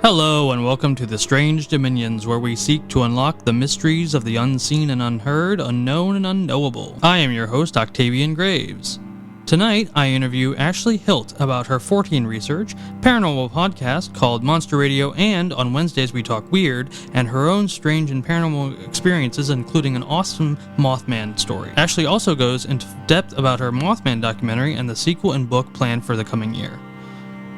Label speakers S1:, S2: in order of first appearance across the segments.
S1: Hello and welcome to the Strange Dominions, where we seek to unlock the mysteries of the unseen and unheard, unknown and unknowable. I am your host, Octavian Graves. Tonight, I interview Ashley Hilt about her 14 research, paranormal podcast called Monster Radio, and on Wednesdays we talk weird, and her own strange and paranormal experiences, including an awesome Mothman story. Ashley also goes into depth about her Mothman documentary and the sequel and book planned for the coming year.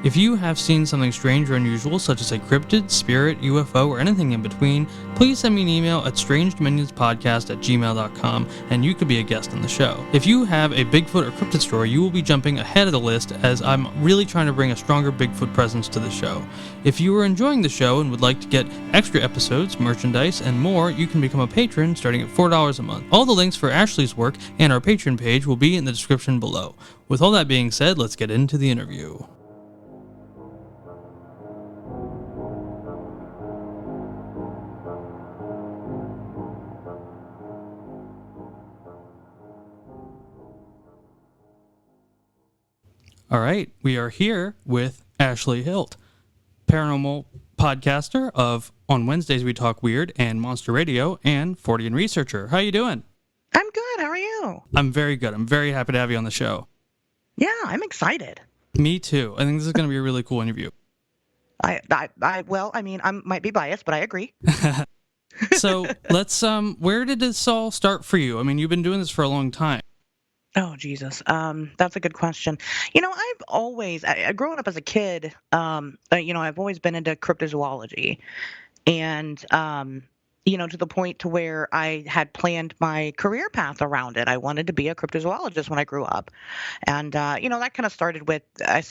S1: If you have seen something strange or unusual, such as a cryptid, spirit, UFO, or anything in between, please send me an email at strangedominionspodcast@gmail.com and you could be a guest on the show. If you have a Bigfoot or cryptid story, you will be jumping ahead of the list, as I'm really trying to bring a stronger Bigfoot presence to the show. If you are enjoying the show and would like to get extra episodes, merchandise, and more, you can become a patron starting at $4 a month. All the links for Ashley's work and our Patreon page will be in the description below. With all that being said, let's get into the interview. All right, we are here with Ashley Hilt, paranormal podcaster of On Wednesdays We Talk Weird and Monster Radio, and Fortean researcher. How you doing?
S2: I'm good. How are you?
S1: I'm very good. I'm very happy to have you on the show.
S2: Yeah, I'm excited.
S1: Me too. I think this is going to be a really cool interview.
S2: I might be biased, but I agree.
S1: So let's, where did this all start for you? I mean, you've been doing this for a long time.
S2: Oh, Jesus. That's a good question. I've always, growing up as a kid, I've always been into cryptozoology, and, to the point to where I had planned my career path around it. I wanted to be a cryptozoologist when I grew up. And, that kind of started with, I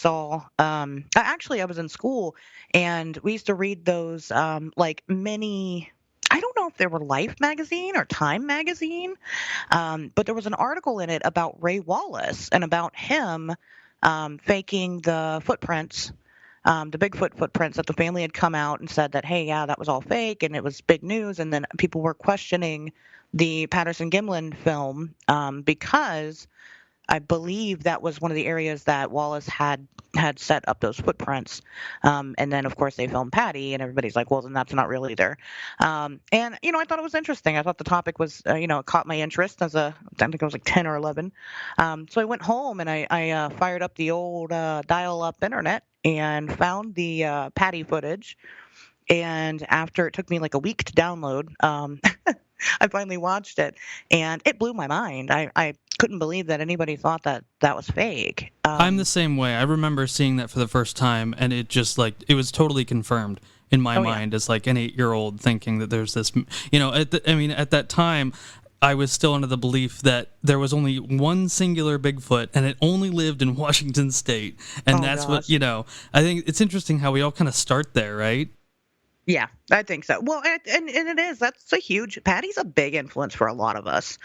S2: was in school, and we used to read those, mini, I don't know if they were Life magazine or Time magazine, but there was an article in it about Ray Wallace and about him faking the footprints, the Bigfoot footprints, that the family had come out and said that, hey, yeah, that was all fake, and it was big news. And then people were questioning the Patterson-Gimlin film because I believe that was one of the areas that Wallace had set up those footprints. And then, of course, they filmed Patty, and everybody's like, well, then that's not real either. I thought it was interesting. I thought the topic was, it caught my interest I think I was like 10 or 11. So I went home and I fired up the old dial-up internet and found the Patty footage. And after it took me like a week to download, I finally watched it, and it blew my mind. I couldn't believe that anybody thought that was fake.
S1: I'm the same way. I remember seeing that for the first time, and it just it was totally confirmed in my mind as like an 8-year-old thinking that there's this, at that time, I was still under the belief that there was only one singular Bigfoot, and it only lived in Washington State. And that's gosh. What, I think it's interesting how we all kind of start there, right?
S2: Yeah, I think so. Well, and it is. That's a huge, Patty's a big influence for a lot of us,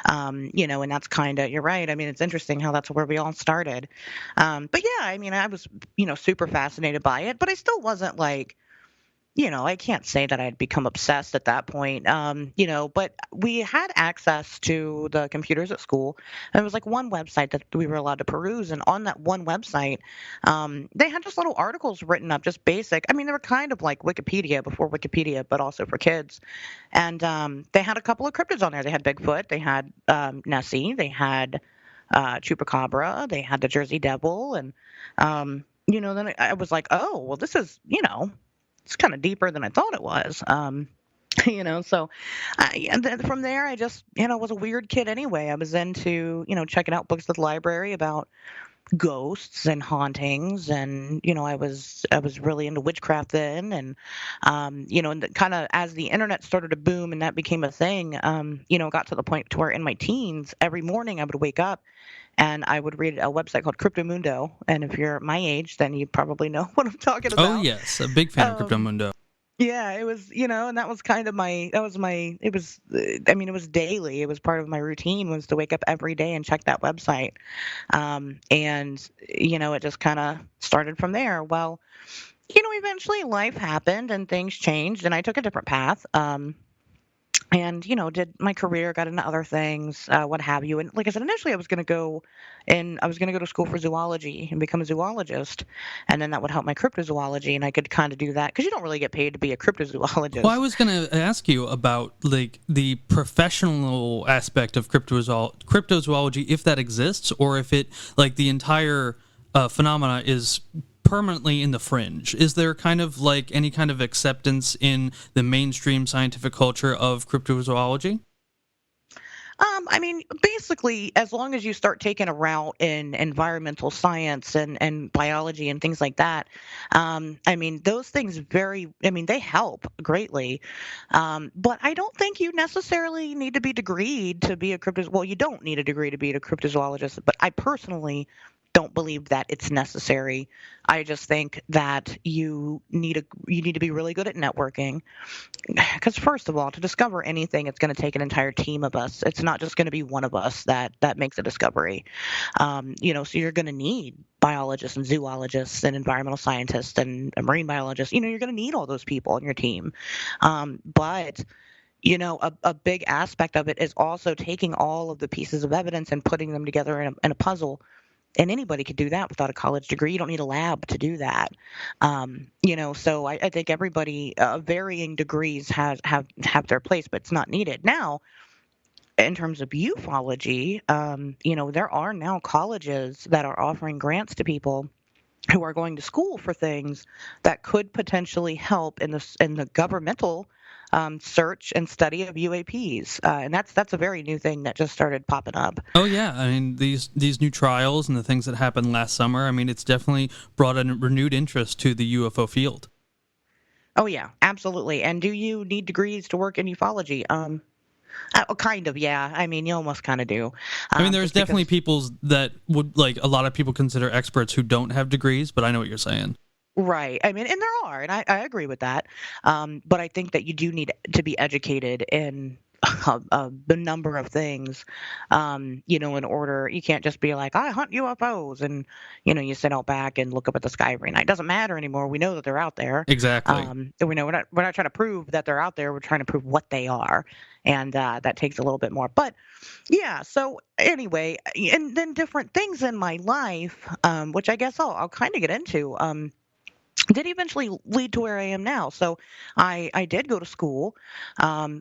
S2: and that's kind of, you're right. I mean, it's interesting how that's where we all started. But yeah, I mean, I was, super fascinated by it, but I still wasn't like, I can't say that I had become obsessed at that point, but we had access to the computers at school. And it was like one website that we were allowed to peruse. And on that one website, they had just little articles written up, just basic. I mean, they were kind of like Wikipedia before Wikipedia, but also for kids. And they had a couple of cryptids on there. They had Bigfoot, they had Nessie, they had Chupacabra, they had the Jersey Devil. And, then I was like, oh, well, this is, it's kind of deeper than I thought it was. So and then from there, I just, was a weird kid anyway. I was into, checking out books at the library about ghosts and hauntings. And, I was really into witchcraft then. And, and kind of as the internet started to boom and that became a thing, got to the point to where in my teens, every morning I would wake up and I would read a website called Cryptomundo. And if you're my age, then you probably know what I'm talking about.
S1: Oh, yes. A big fan of Cryptomundo.
S2: Yeah, it was, and that was kind of it was daily. It was part of my routine was to wake up every day and check that website. It just kind of started from there. Well, eventually life happened and things changed and I took a different path. and did my career, got into other things, what have you. And like I said, initially I was going to go to school for zoology and become a zoologist, and then that would help my cryptozoology, and I could kind of do that because you don't really get paid to be a
S1: Well, I
S2: cryptozoologist.
S1: was going to ask you about like the professional aspect of cryptozoology, if that exists, or if it like the entire phenomena is permanently in the fringe. Is there kind of like any kind of acceptance in the mainstream scientific culture of cryptozoology?
S2: I mean, basically, as long as you start taking a route in environmental science and biology and things like that, I mean, those things I mean, they help greatly. But I don't think you necessarily need to be degreed to be a well, you don't need a degree to be a cryptozoologist, but I personally don't believe that it's necessary. I just think that you need to be really good at networking because first of all, to discover anything, it's going to take an entire team of us. It's not just going to be one of us that makes a discovery. So you're going to need biologists and zoologists and environmental scientists and marine biologists. You're going to need all those people on your team. But a big aspect of it is also taking all of the pieces of evidence and putting them together in a puzzle, and anybody could do that without a college degree. You don't need a lab to do that. So I think everybody, varying degrees, have their place, but it's not needed now. In terms of ufology, there are now colleges that are offering grants to people who are going to school for things that could potentially help in the governmental search and study of UAPs, and that's a very new thing that just started popping up.
S1: Oh yeah, I mean these new trials and the things that happened last summer. I mean, it's definitely brought a renewed interest to the UFO field.
S2: Oh yeah, absolutely. And do you need degrees to work in ufology? Kind of, yeah. I mean, you almost kind of do,
S1: I mean, there's
S2: just
S1: definitely
S2: because.
S1: people that would like a lot of people consider experts who don't have degrees, but I know what you're saying.
S2: Right. I mean, and there are, and I agree with that. But I think that you do need to be educated in the number of things, in order. You can't just be like, I hunt UFOs, and you sit out back and look up at the sky every night. It doesn't matter anymore. We know that they're out there.
S1: Exactly.
S2: And we know we're not trying to prove that they're out there. We're trying to prove what they are, and that takes a little bit more. But yeah. So anyway, and then different things in my life, which I guess I'll kind of get into. Did eventually lead to where I am now. So I did go to school.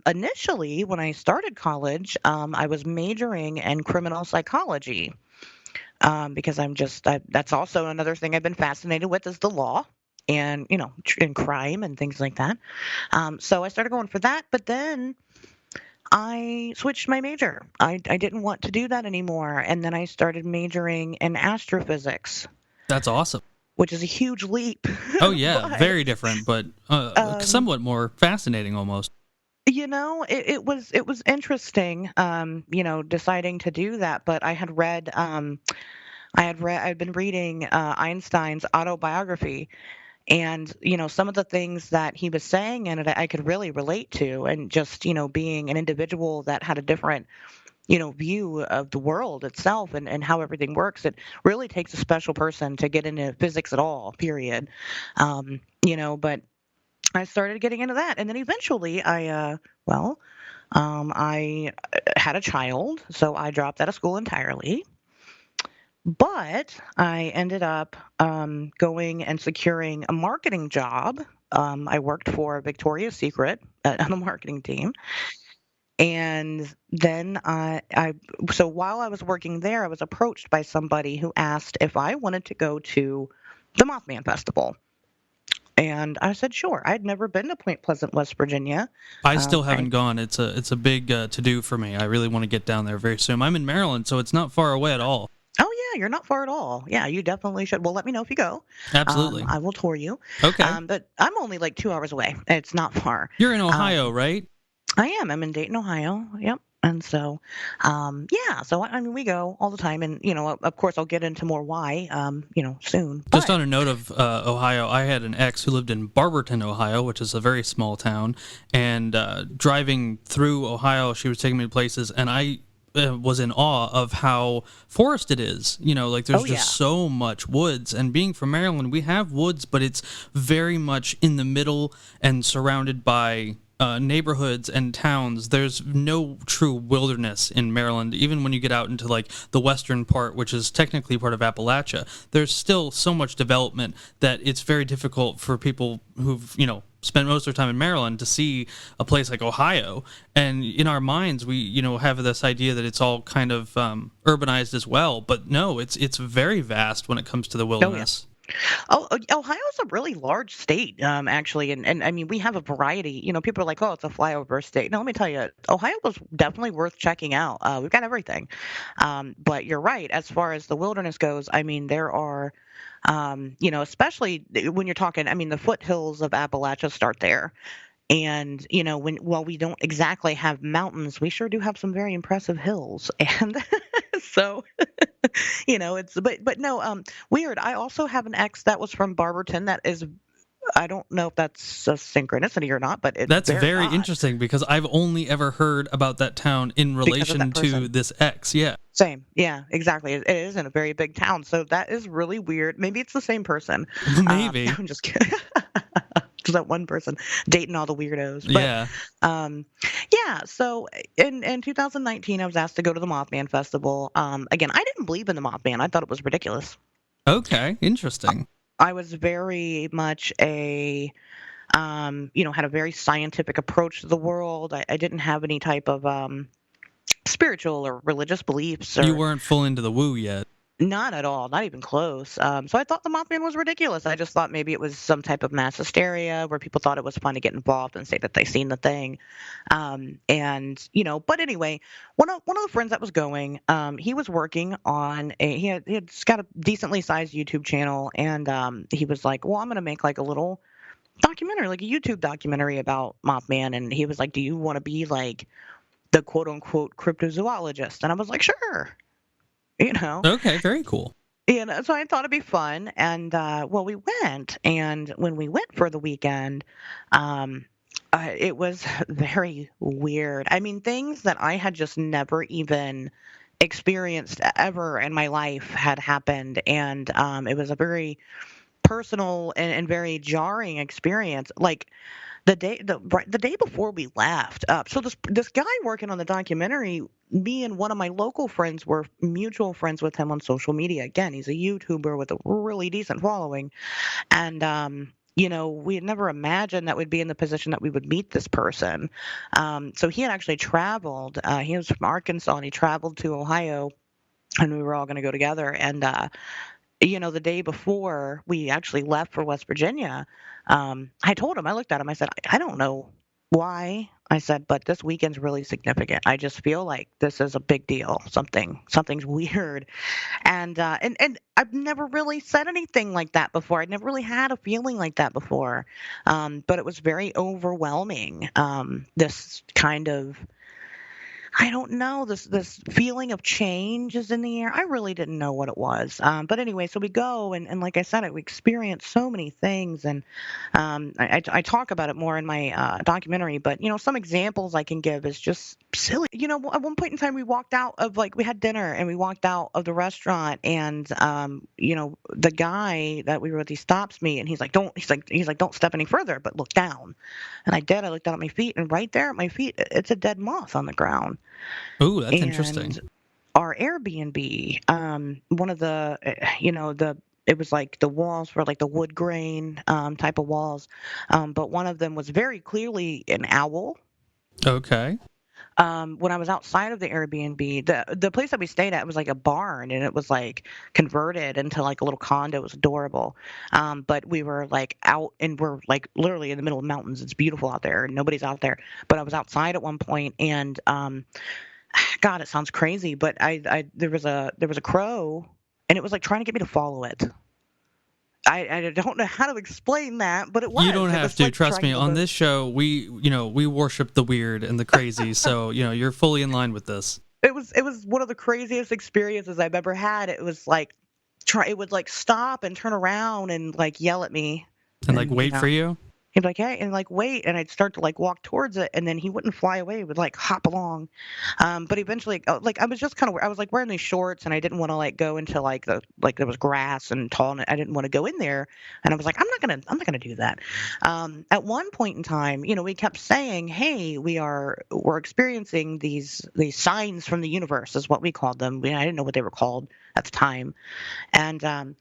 S2: Initially, when I started college, I was majoring in criminal psychology, because that's also another thing I've been fascinated with is the law and, and crime and things like that. So I started going for that, but then I switched my major. I didn't want to do that anymore. And then I started majoring in astrophysics,
S1: That's awesome.
S2: which is a huge leap.
S1: Oh yeah,
S2: But
S1: very different, but
S2: um,
S1: somewhat more fascinating almost.
S2: it was interesting, deciding to do that. But I'd been reading Einstein's autobiography, and some of the things that he was saying in it, I could really relate to, and just being an individual that had a different view of the world itself and how everything works. It really takes a special person to get into physics at all, period. But I started getting into that, and then eventually I had a child, so I dropped out of school entirely. But I ended up going and securing a marketing job. I worked for Victoria's Secret on the marketing team, and then so while I was working there, I was approached by somebody who asked if I wanted to go to the Mothman Festival. And I said, sure. I'd never been to Point Pleasant, West Virginia.
S1: I still
S2: I
S1: haven't gone. It's a big to do for me. I really want to get down there very soon. I'm in Maryland, so it's not far away at all.
S2: Oh yeah, you're not far at all. Yeah, you definitely should. Well, let me know if you go.
S1: Absolutely.
S2: I will tour you.
S1: Okay.
S2: But I'm only like 2 hours away. It's not far.
S1: You're in
S2: Um,
S1: Ohio, right?
S2: I am. I'm in Dayton, Ohio. Yep. And so, yeah. So I mean, we go all the time, and of course, I'll get into more why, soon.
S1: Just
S2: But
S1: on a note of Ohio, I had an ex who lived in Barberton, Ohio, which is a very small town. And driving through Ohio, she was taking me to places, and I was in awe of how forested it is. Like there's
S2: oh yeah,
S1: just so much woods. And being from Maryland, we have woods, but it's very much in the middle and surrounded by neighborhoods and towns. There's no true wilderness in Maryland. Even when you get out into like the western part, which is technically part of Appalachia, there's still so much development that it's very difficult for people who've, spent most of their time in Maryland to see a place like Ohio. And in our minds, we, have this idea that it's all kind of urbanized as well. But no, it's very vast when it comes to the wilderness.
S2: Ohio's a really large state, actually, and I mean we have a variety. People are like, "Oh, it's a flyover state." No, let me tell you, Ohio was definitely worth checking out. We've got everything, but you're right. As far as the wilderness goes, I mean there are, especially when you're talking. I mean the foothills of Appalachia start there. And while we don't exactly have mountains, we sure do have some very impressive hills. And so it's no, weird. I also have an ex that was from Barberton. That is, I don't know if that's a synchronicity or not, but it's
S1: That's very
S2: odd
S1: interesting because I've only ever heard about that town in
S2: because of
S1: relation
S2: that
S1: to
S2: person.
S1: this ex. Yeah.
S2: Same, yeah, exactly. It is in a very big town, so that is really weird. Maybe it's the same person.
S1: Maybe.
S2: I'm just kidding. Just that one person dating all the weirdos. But
S1: Yeah.
S2: yeah. So in 2019, I was asked to go to the Mothman Festival. Again, I didn't believe in the Mothman. I thought it was ridiculous.
S1: Okay. Interesting.
S2: I was very much had a very scientific approach to the world. I didn't have any type of spiritual or religious beliefs
S1: You
S2: or
S1: weren't full into the woo yet.
S2: not at all, not even close. So I thought the Mothman was ridiculous. I just thought maybe it was some type of mass hysteria where people thought it was fun to get involved and say that they seen the thing. But anyway, one of the friends that was going, he was working on he had got a decently sized YouTube channel, and he was like, well, I'm gonna make like a little documentary, like a YouTube documentary about Mothman, and he was like, do you want to be like the quote unquote cryptozoologist? And I was like, sure. You know,
S1: Okay. Very cool.
S2: so I thought it'd be fun, and well, we went, and when we went for the weekend, um, it was very weird. I mean, things that I had just never even experienced ever in my life had happened, and it was a very personal and very jarring experience. Like the day before we left, so this guy working on the documentary, me and one of my local friends were mutual friends with him on social media. Again, he's a YouTuber with a really decent following, and we had never imagined that we'd be in the position that we would meet this person. So he had actually traveled. He was from Arkansas, and he traveled to Ohio, and we were all going to go together. And the day before we actually left for West Virginia, I told him, I looked at him, I said, I don't know why. I said, but this weekend's really significant. I just feel like this is a big deal. Something's weird. And I've never really said anything like that before. I'd never really had a feeling like that before. But it was very overwhelming. This kind of, I don't know, this feeling of change is in the air. I really didn't know what it was. But anyway, so we go, and like I said, we experience so many things, and I talk about it more in my documentary. But some examples I can give is just silly. At one point in time, we walked out of we had dinner, and we walked out of the restaurant, and the guy that we were with, he stops me, and he's like, don't step any further, but look down. And I did. I looked down at my feet, and right there at my feet, it's a dead moth on the ground.
S1: Ooh, that's interesting.
S2: And our Airbnb, one of it was like the walls were like the wood grain type of walls, but one of them was very clearly an owl.
S1: Okay.
S2: When I was outside of the Airbnb, the place that we stayed at was like a barn, and it was like converted into like a little condo. It was adorable. But we were like out, and we're like literally in the middle of mountains. It's beautiful out there, and nobody's out there. But I was outside at one point, and God, it sounds crazy, but there was a crow, and it was like trying to get me to follow it. I don't know how to explain that, but it was.
S1: You don't
S2: It
S1: have
S2: was
S1: to.
S2: like
S1: Trust me.
S2: trying to
S1: On
S2: look.
S1: this show, we worship the weird and the crazy. So, you're fully in line with this.
S2: It was one of the craziest experiences I've ever had. It was like it would like stop and turn around and like yell at me
S1: And like
S2: and
S1: wait for you?
S2: He'd be like, hey, and like, wait. And I'd start to like walk towards it. And then he wouldn't fly away. He would like hop along. But eventually, like, I was just kind of, I was like wearing these shorts and I didn't want to like go into like there was grass and tall and I didn't want to go in there. And I was like, I'm not going to do that. At one point in time, we kept saying, hey, we're experiencing these signs from the universe is what we called them. I didn't know what they were called at the time. And,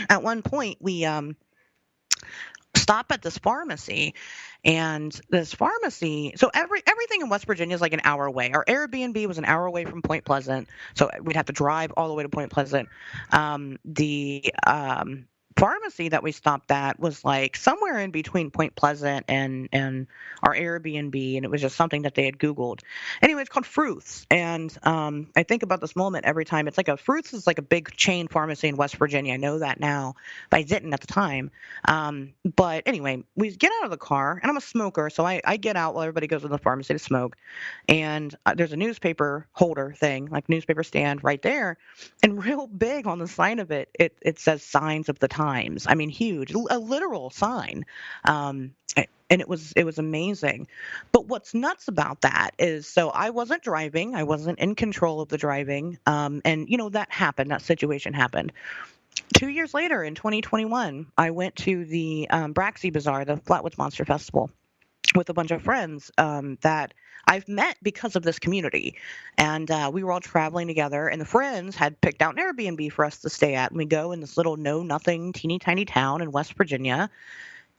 S2: at one point we, stop at this pharmacy, and this pharmacy, so everything in West Virginia is like an hour away. Our Airbnb was an hour away from Point Pleasant, so we'd have to drive all the way to Point Pleasant. The pharmacy that we stopped at was like somewhere in between Point Pleasant and our Airbnb, and it was just something that they had Googled. Anyway, it's called Fruths, and I think about this moment every time. It's like Fruths is like a big chain pharmacy in West Virginia. I know that now, but I didn't at the time. But anyway, we get out of the car, and I'm a smoker, so I get out while everybody goes to the pharmacy to smoke, and there's a newspaper holder thing, like newspaper stand right there, and real big on the sign of it, it says "Signs of the Times." I mean, huge, a literal sign. And it was amazing. But what's nuts about that is, so I wasn't driving, I wasn't in control of the driving, and that happened, that situation happened. 2 years later, in 2021, I went to the Braxy Bazaar, the Flatwoods Monster Festival, with a bunch of friends that I've met because of this community. And we were all traveling together, and the friends had picked out an Airbnb for us to stay at. And we go in this little know-nothing, teeny tiny town in West Virginia.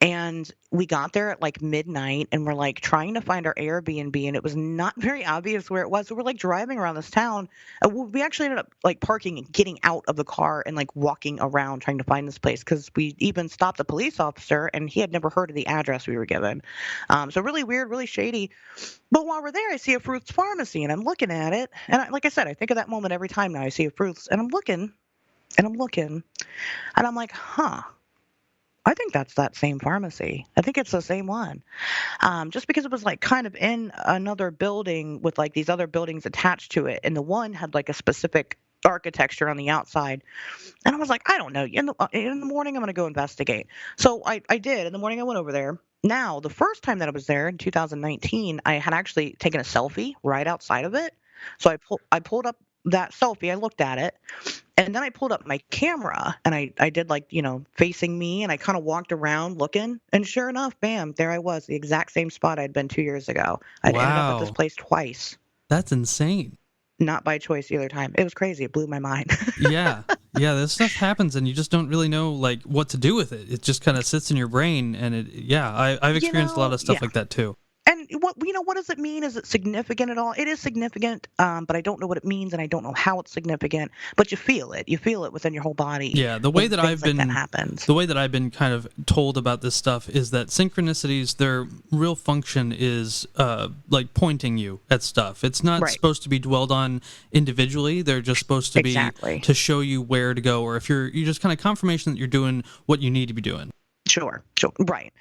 S2: And we got there at like midnight, and we're like trying to find our Airbnb, and it was not very obvious where it was. So we're like driving around this town. We actually ended up like parking and getting out of the car and like walking around trying to find this place, because we even stopped a police officer and he had never heard of the address we were given. So really weird, really shady. But while we're there, I see a Fruits Pharmacy, and I'm looking at it. And like I said, I think of that moment every time now. I see a Fruits, and I'm looking, and I'm like, huh. I think that's that same pharmacy. I think it's the same one. Just because it was like kind of in another building with like these other buildings attached to it, and the one had like a specific architecture on the outside. And I was like, I don't know. In the morning, I'm going to go investigate. So I did. In the morning, I went over there. Now, the first time that I was there in 2019, I had actually taken a selfie right outside of it. So I pulled up that selfie. I looked at it. And then I pulled up my camera, and I did like, facing me, and I kind of walked around looking, and sure enough, bam, there I was, the exact same spot I'd been 2 years ago. I'd ended up at this
S1: Wow.
S2: place twice,
S1: That's insane.
S2: not by choice either time. It was crazy. It blew my mind.
S1: Yeah. Yeah, this stuff happens and you just don't really know like what to do with it. It just kind of sits in your brain and I've experienced a lot of stuff
S2: Yeah.
S1: like that too.
S2: And what does it mean? Is it significant at all? It is significant, but I don't know what it means, and I don't know how it's significant. But you feel it. You feel it within your whole body.
S1: Yeah,
S2: When things like that happens.
S1: the way that I've been kind of told about this stuff is that synchronicities, their real function is like pointing you at stuff. It's not
S2: Right.
S1: supposed to be dwelled on individually. They're just supposed to be
S2: Exactly.
S1: to show you where to go, or if you're just kind of confirmation that you're doing what you need to be doing.
S2: Sure. Right.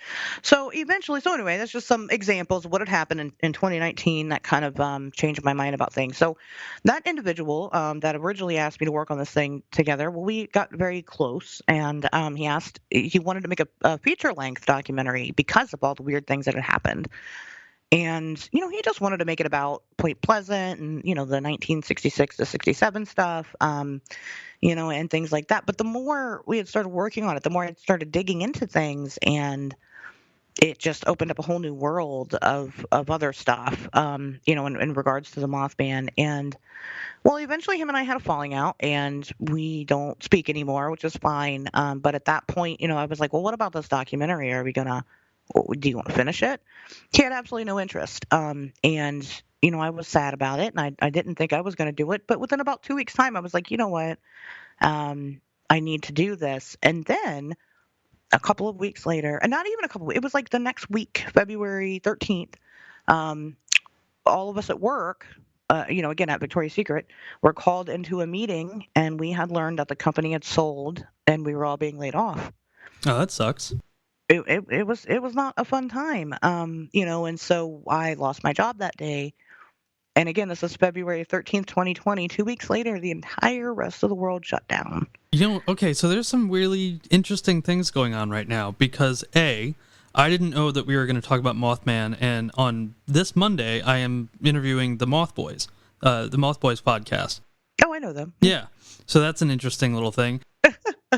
S2: So anyway, that's just some examples of what had happened in 2019 that kind of changed my mind about things. So that individual that originally asked me to work on this thing together, well, we got very close, and he wanted to make a feature-length documentary because of all the weird things that had happened. And, he just wanted to make it about Point Pleasant and, the 1966 to 67 stuff, and things like that. But the more we had started working on it, the more I started digging into things, and it just opened up a whole new world of other stuff, in regards to the Mothman. And, well, eventually him and I had a falling out, and we don't speak anymore, which is fine. But at that point, I was like, well, what about this documentary? Do you want to finish it? He had absolutely no interest. And, I was sad about it, and I didn't think I was going to do it. But within about 2 weeks' time, I was like, you know what? I need to do this. And then a couple of weeks later, and not even a couple, it was like the next week, February 13th, all of us at work, again at Victoria's Secret, were called into a meeting, and we had learned that the company had sold, and we were all being laid off.
S1: Oh, that sucks.
S2: It was not a fun time, and so I lost my job that day. And again, this is February 13th, 2020. 2 weeks later, the entire rest of the world shut down.
S1: Okay, so there's some really interesting things going on right now because I didn't know that we were going to talk about Mothman, and on this Monday, I am interviewing the Moth Boys, the Moth Boys podcast.
S2: Oh, I know them.
S1: Yeah, so that's an interesting little thing.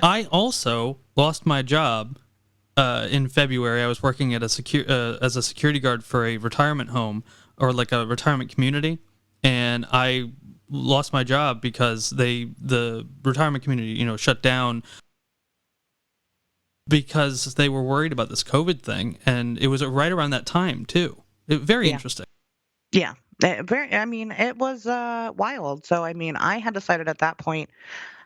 S1: I also lost my job in February. I was working at as a security guard for a retirement home, or like a retirement community, and I lost my job because the retirement community, shut down because they were worried about this COVID thing, and it was right around that time too. Very
S2: Yeah.
S1: interesting.
S2: Yeah. I mean, it was wild. So, I mean, I had decided at that point,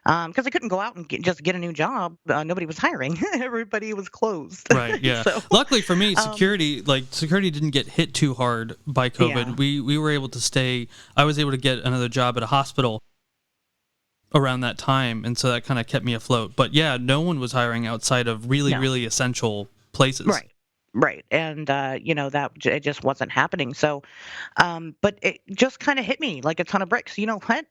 S2: because I couldn't go out and just get a new job. Nobody was hiring. Everybody was closed.
S1: Right. Yeah.
S2: So,
S1: Luckily for me,
S2: um,
S1: security didn't get hit too hard by COVID.
S2: yeah.
S1: We were able to stay. I was able to get another job at a hospital around that time, and so that kind of kept me afloat. But yeah, no one was hiring outside of really,
S2: No.
S1: really essential places.
S2: Right. Right. And, it just wasn't happening. So, but it just kind of hit me like a ton of bricks. You know what?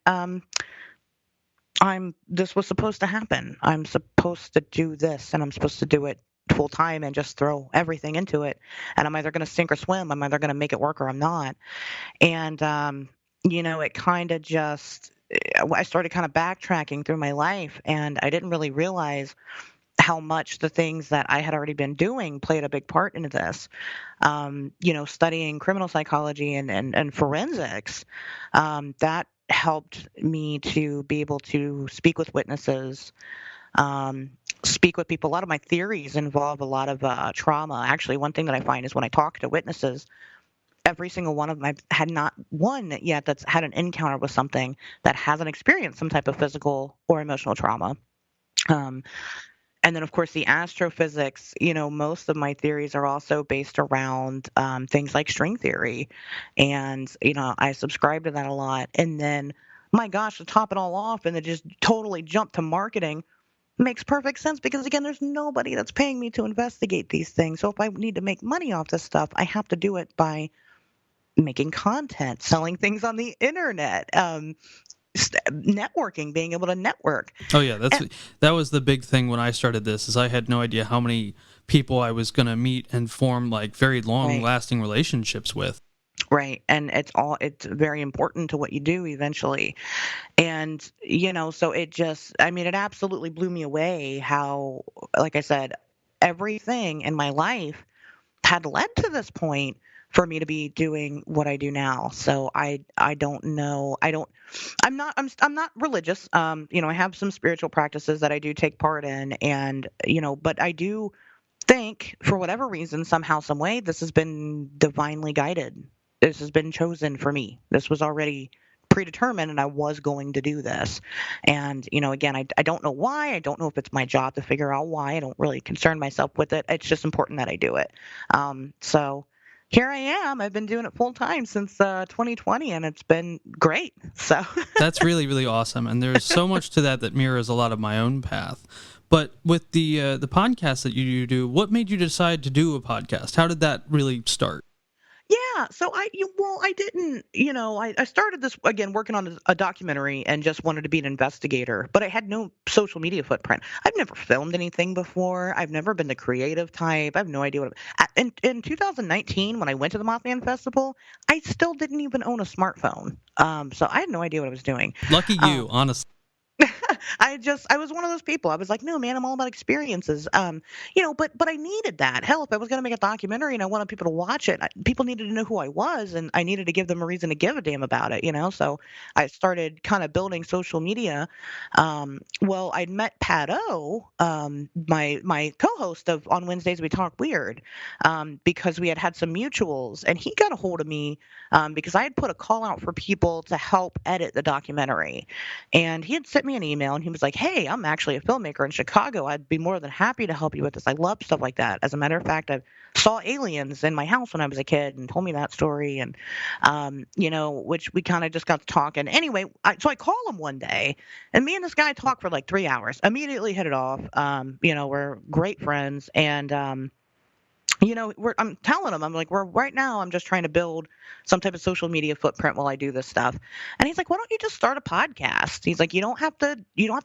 S2: This was supposed to happen. I'm supposed to do this, and I'm supposed to do it full time and just throw everything into it. And I'm either going to sink or swim. I'm either going to make it work or I'm not. And, it kind of just, I started kind of backtracking through my life, and I didn't really realize how much the things that I had already been doing played a big part into this. Studying criminal psychology and forensics, that helped me to be able to speak with witnesses, speak with people. A lot of my theories involve a lot of trauma. Actually, one thing that I find is when I talk to witnesses, every single one of them, I've had not one yet that's had an encounter with something that hasn't experienced some type of physical or emotional trauma. Um, and then, of course, the astrophysics, most of my theories are also based around things like string theory. And, I subscribe to that a lot. And then, my gosh, to top it all off and then just totally jump to marketing makes perfect sense because, again, there's nobody that's paying me to investigate these things. So if I need to make money off this stuff, I have to do it by making content, selling things on the internet, networking, being able to network.
S1: Oh yeah,
S2: And,
S1: that was the big thing when I started this. Is I had no idea how many people I was going to meet and form like very long
S2: right.
S1: lasting relationships with.
S2: Right. And it's very important to what you do eventually. And, so it absolutely blew me away how, like I said, everything in my life had led to this point for me to be doing what I do now. So I don't know. I'm not religious. I have some spiritual practices that I do take part in, and, but I do think for whatever reason, somehow, some way, this has been divinely guided. This has been chosen for me. This was already predetermined, and I was going to do this. And, again, I don't know why. I don't know if it's my job to figure out why. I don't really concern myself with it. It's just important that I do it. So here I am. I've been doing it full time since 2020, and it's been great. So
S1: That's really, really awesome, and there's so much to that mirrors a lot of my own path. But with the podcast that you do, what made you decide to do a podcast? How did that really start?
S2: yeah, so I didn't, I started this again working on a documentary and just wanted to be an investigator, but I had no social media footprint. I've never filmed anything before. I've never been the creative type. I have no idea in 2019 when I went to the Mothman Festival, I still didn't even own a smartphone. So I had no idea what I was doing.
S1: Lucky you,
S2: Um,
S1: honestly.
S2: I was one of those people. I was like, no, man, I'm all about experiences. But I needed that. Hell, if I was going to make a documentary and I wanted people to watch it, people needed to know who I was, and I needed to give them a reason to give a damn about it. So I started kind of building social media. Well, I'd met Pat O, my co-host of On Wednesdays We Talk Weird, because we had some mutuals, and he got a hold of me because I had put a call out for people to help edit the documentary. And he had sent me an email and he was like, hey, I'm actually a filmmaker in Chicago. I'd be more than happy to help you with this. I love stuff like that. As a matter of fact, I saw aliens in my house when I was a kid and told me that story. And, which we kind of just got to talking. Anyway, so I call him one day and me and this guy talk for like 3 hours, immediately hit it off. We're great friends. And, I'm telling him, I'm like, right now, I'm just trying to build some type of social media footprint while I do this stuff. And he's like, why don't you just start a podcast? He's like, you don't have to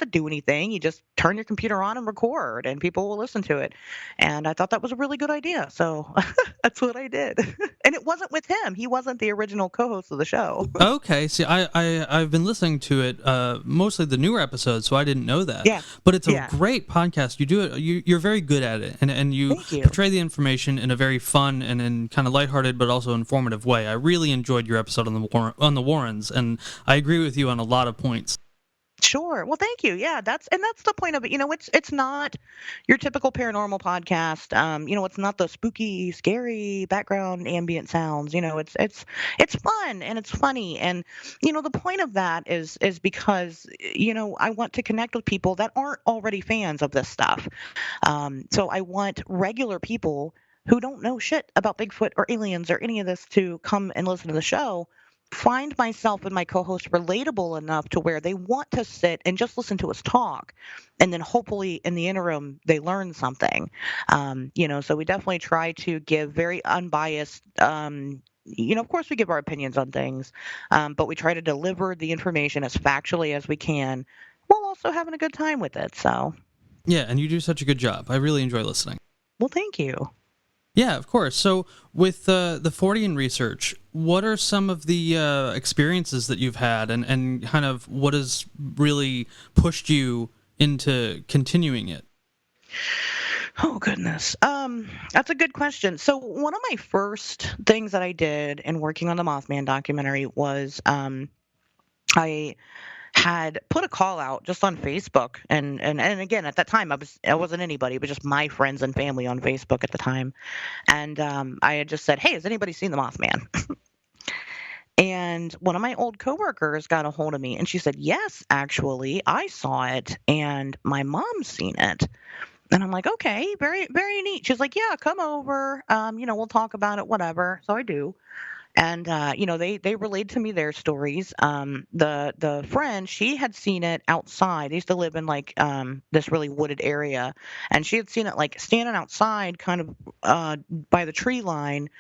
S2: do anything. You just turn your computer on and record, and people will listen to it. And I thought that was a really good idea. So that's what I did. And it wasn't with him. He wasn't the original co-host of the show.
S1: Okay, see, I've been listening to it, mostly the newer episodes, so I didn't know that.
S2: Yeah.
S1: But it's a
S2: Yeah.
S1: great podcast. You do it. You're very good at it, and you
S2: Thank you.
S1: portray the information in a very fun and kind of lighthearted, but also informative way. I really enjoyed your episode on the Warrens, and I agree with you on a lot of points.
S2: Sure. Well, thank you. Yeah, that's the point of it. It's not your typical paranormal podcast. It's not the spooky, scary background ambient sounds. It's fun and it's funny. And the point of that is because I want to connect with people that aren't already fans of this stuff. So I want regular people who don't know shit about Bigfoot or aliens or any of this to come and listen to the show, find myself and my co-host relatable enough to where they want to sit and just listen to us talk, and then hopefully in the interim they learn something. So we definitely try to give very unbiased. Of course we give our opinions on things, but we try to deliver the information as factually as we can, while also having a good time with it. So.
S1: Yeah, and you do such a good job. I really enjoy listening.
S2: Well, thank you.
S1: Yeah, of course. So with the Fortean research, what are some of the experiences that you've had, and kind of what has really pushed you into continuing it?
S2: Oh, goodness. That's a good question. So one of my first things that I did in working on the Mothman documentary was I had put a call out just on Facebook, and again, at that time I wasn't anybody, but just my friends and family on Facebook at the time. And I had just said, "Hey, has anybody seen the Mothman?" And one of my old coworkers got a hold of me, and she said, "Yes, actually, I saw it, and my mom's seen it." And I'm like, "Okay, very, very neat." She's like, "Yeah, come over. We'll talk about it, whatever." So I do. And they relayed to me their stories. The friend, she had seen it outside. They used to live in like this really wooded area, and she had seen it like standing outside, kind of by the tree line,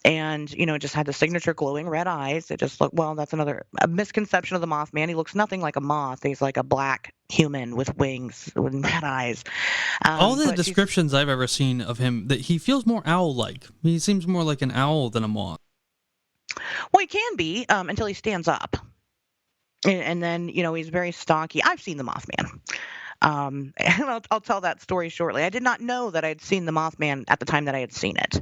S2: and just had the signature glowing red eyes. It just looked, well, that's another misconception of the Mothman. He looks nothing like a moth. He's like a black human with wings with red eyes.
S1: All the descriptions I've ever seen of him, that he feels more owl-like. He seems more like an owl than a moth.
S2: Well, he can be until he stands up. And then, he's very stocky. I've seen the Mothman. And I'll tell that story shortly. I did not know that I had seen the Mothman at the time that I had seen it.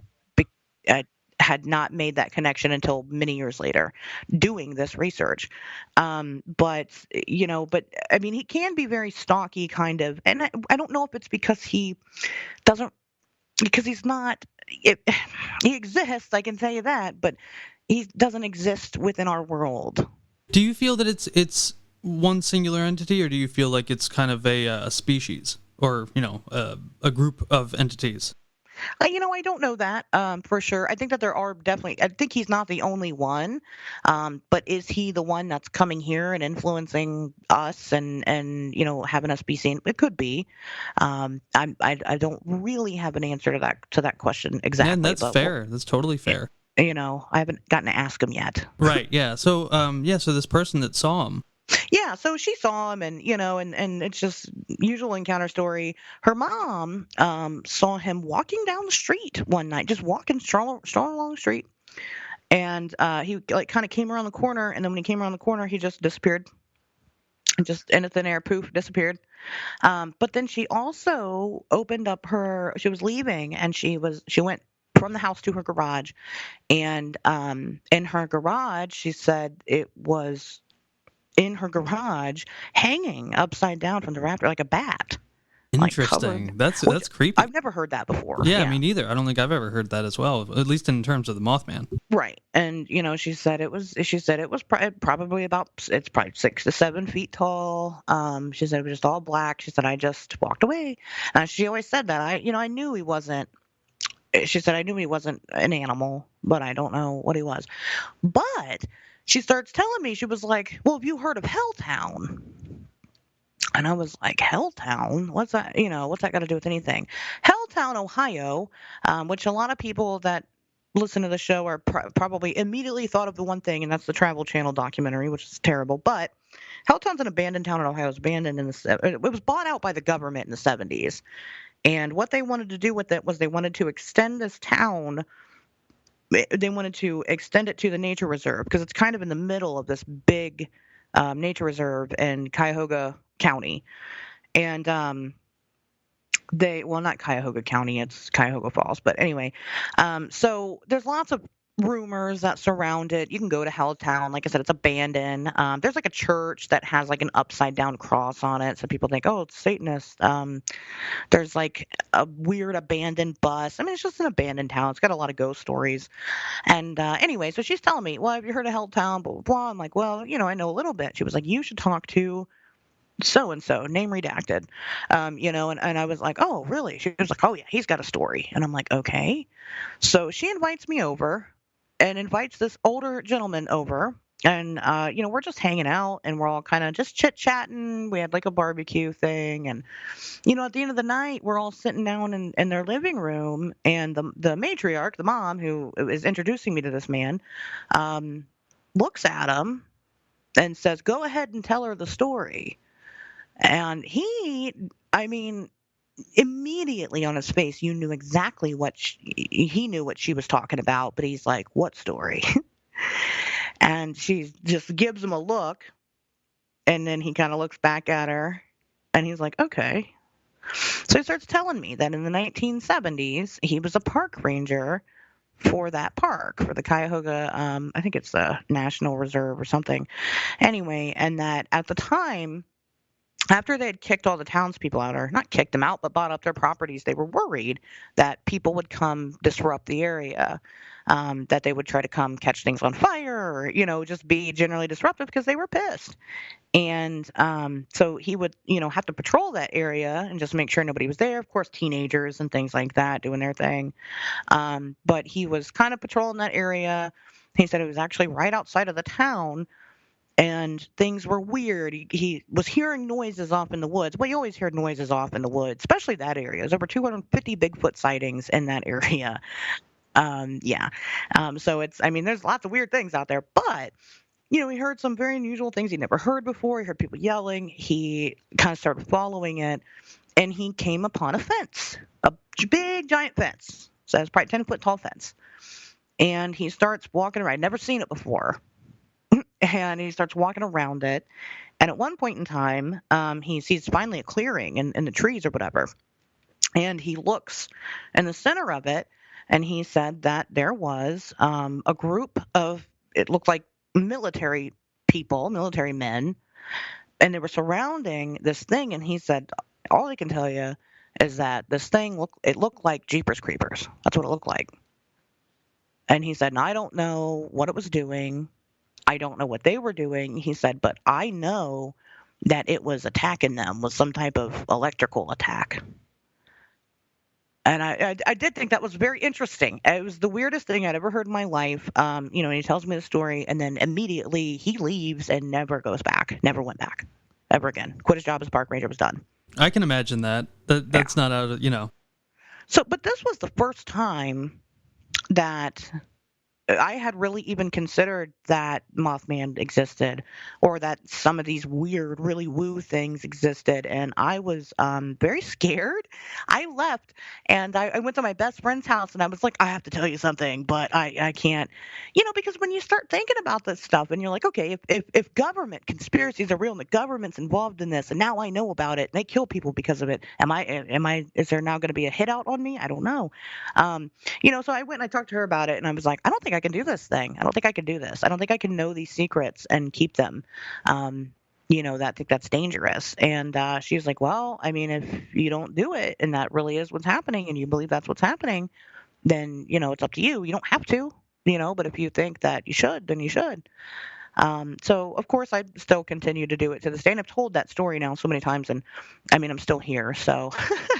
S2: I had not made that connection until many years later doing this research. But I mean, he can be very stocky kind of. And I don't know if it's because he's not, he exists, I can tell you that, but he doesn't exist within our world.
S1: Do you feel that it's one singular entity, or do you feel like it's kind of a species, or a group of entities?
S2: I don't know that for sure. I think that there are definitely. I think he's not the only one, but is he the one that's coming here and influencing us and having us be seen? It could be. I don't really have an answer to that question exactly.
S1: Yeah, and that's fair. That's totally fair.
S2: I haven't gotten to ask him yet.
S1: Right. Yeah. So so this person that saw him.
S2: Yeah, so she saw him, and and it's just usual encounter story. Her mom saw him walking down the street one night, just walking strolling along the street, and he like kind of came around the corner, and then when he came around the corner, he just disappeared, just in a thin air, poof, disappeared. But then she also opened up she was leaving, and she went from the house to her garage, and in her garage, she said it was in her garage, hanging upside down from the rafter like a bat.
S1: Interesting.
S2: Like
S1: that's creepy.
S2: I've never heard that before.
S1: Yeah, me neither. I don't think I've ever heard that as well, at least in terms of the Mothman.
S2: Right. And she said it was probably about, it's probably 6 to 7 feet tall. She said it was just all black. She said I just walked away. She always said that. I knew he wasn't. She said I knew he wasn't an animal, but I don't know what he was. But she starts telling me, she was like, "Well, have you heard of Helltown?" And I was like, "Helltown? What's that? What's that got to do with anything?" Hilltown, Ohio, which a lot of people that listen to the show are probably immediately thought of the one thing, and that's the Travel Channel documentary, which is terrible. But Hilltown's an abandoned town in Ohio. It was abandoned it was bought out by the government in the 70s. And what they wanted to do with it was they wanted to extend this town. They wanted to extend it to the nature reserve because it's kind of in the middle of this big nature reserve in Cuyahoga County. And well, not Cuyahoga County, it's Cuyahoga Falls. But anyway, so there's lots of rumors that surround it. You can go to Helltown. Like I said, it's abandoned. There's like a church that has like an upside down cross on it. So people think, oh, it's Satanist. There's like a weird abandoned bus. I mean, it's just an abandoned town. It's got a lot of ghost stories. And anyway, so she's telling me, well, have you heard of Helltown? Blah, blah, blah. I'm like, well, I know a little bit. She was like, you should talk to so and so, name redacted. And I was like, oh, really? She was like, oh, yeah, he's got a story. And I'm like, okay. So she invites me over and invites this older gentleman over. And, we're just hanging out and we're all kind of just chit chatting. We had like a barbecue thing. And, at the end of the night, we're all sitting down in their living room. And the matriarch, the mom who is introducing me to this man, looks at him and says, go ahead and tell her the story. And immediately on his face, you knew exactly he knew what she was talking about, but he's like, what story? And she just gives him a look, and then he kind of looks back at her, and he's like, okay. So he starts telling me that in the 1970s, he was a park ranger for that park, for the Cuyahoga, I think it's the National Reserve or something. Anyway, and that at the time, after they had kicked all the townspeople out, or not kicked them out, but bought up their properties, they were worried that people would come disrupt the area, that they would try to come catch things on fire or, just be generally disruptive because they were pissed. And so he would, have to patrol that area and just make sure nobody was there. Of course, teenagers and things like that doing their thing. But he was kind of patrolling that area. He said it was actually right outside of the town. And things were weird. He was hearing noises off in the woods. Well, you always hear noises off in the woods, especially that area. There's over 250 Bigfoot sightings in that area. Yeah. So there's lots of weird things out there. But, he heard some very unusual things he'd never heard before. He heard people yelling. He kind of started following it. And he came upon a fence, a big, giant fence. So it's probably 10-foot tall fence. And he starts walking around. I'd never seen it before. And he starts walking around it. And at one point in time, he sees finally a clearing in the trees or whatever. And he looks in the center of it, and he said that there was a group of, it looked like military people, military men, and they were surrounding this thing. And he said, all I can tell you is that this thing looked like Jeepers Creepers. That's what it looked like. And he said, and I don't know what it was doing. I don't know what they were doing, he said, but I know that it was attacking them with some type of electrical attack. And I did think that was very interesting. It was the weirdest thing I'd ever heard in my life. And he tells me the story, and then immediately he leaves and never goes back, never went back, ever again. Quit his job as park ranger, was done.
S1: I can imagine that. That's not out of.
S2: So, but this was the first time that I had really even considered that Mothman existed, or that some of these weird, really woo things existed, and I was very scared. I left, and I went to my best friend's house, and I was like, I have to tell you something, but I can't, because when you start thinking about this stuff, and you're like, okay, if government conspiracies are real, and the government's involved in this, and now I know about it, and they kill people because of it, is there now going to be a hit out on me? I don't know. So I went and I talked to her about it, and I was like, I don't think I can do this thing. I don't think I can do this. I don't think I can know these secrets and keep them. I think that's dangerous. And she was like, well, if you don't do it and that really is what's happening and you believe that's what's happening, then, it's up to you. You don't have to, but if you think that you should, then you should. So of course I still continue to do it to this day, and I've told that story now so many times, and I'm still here, so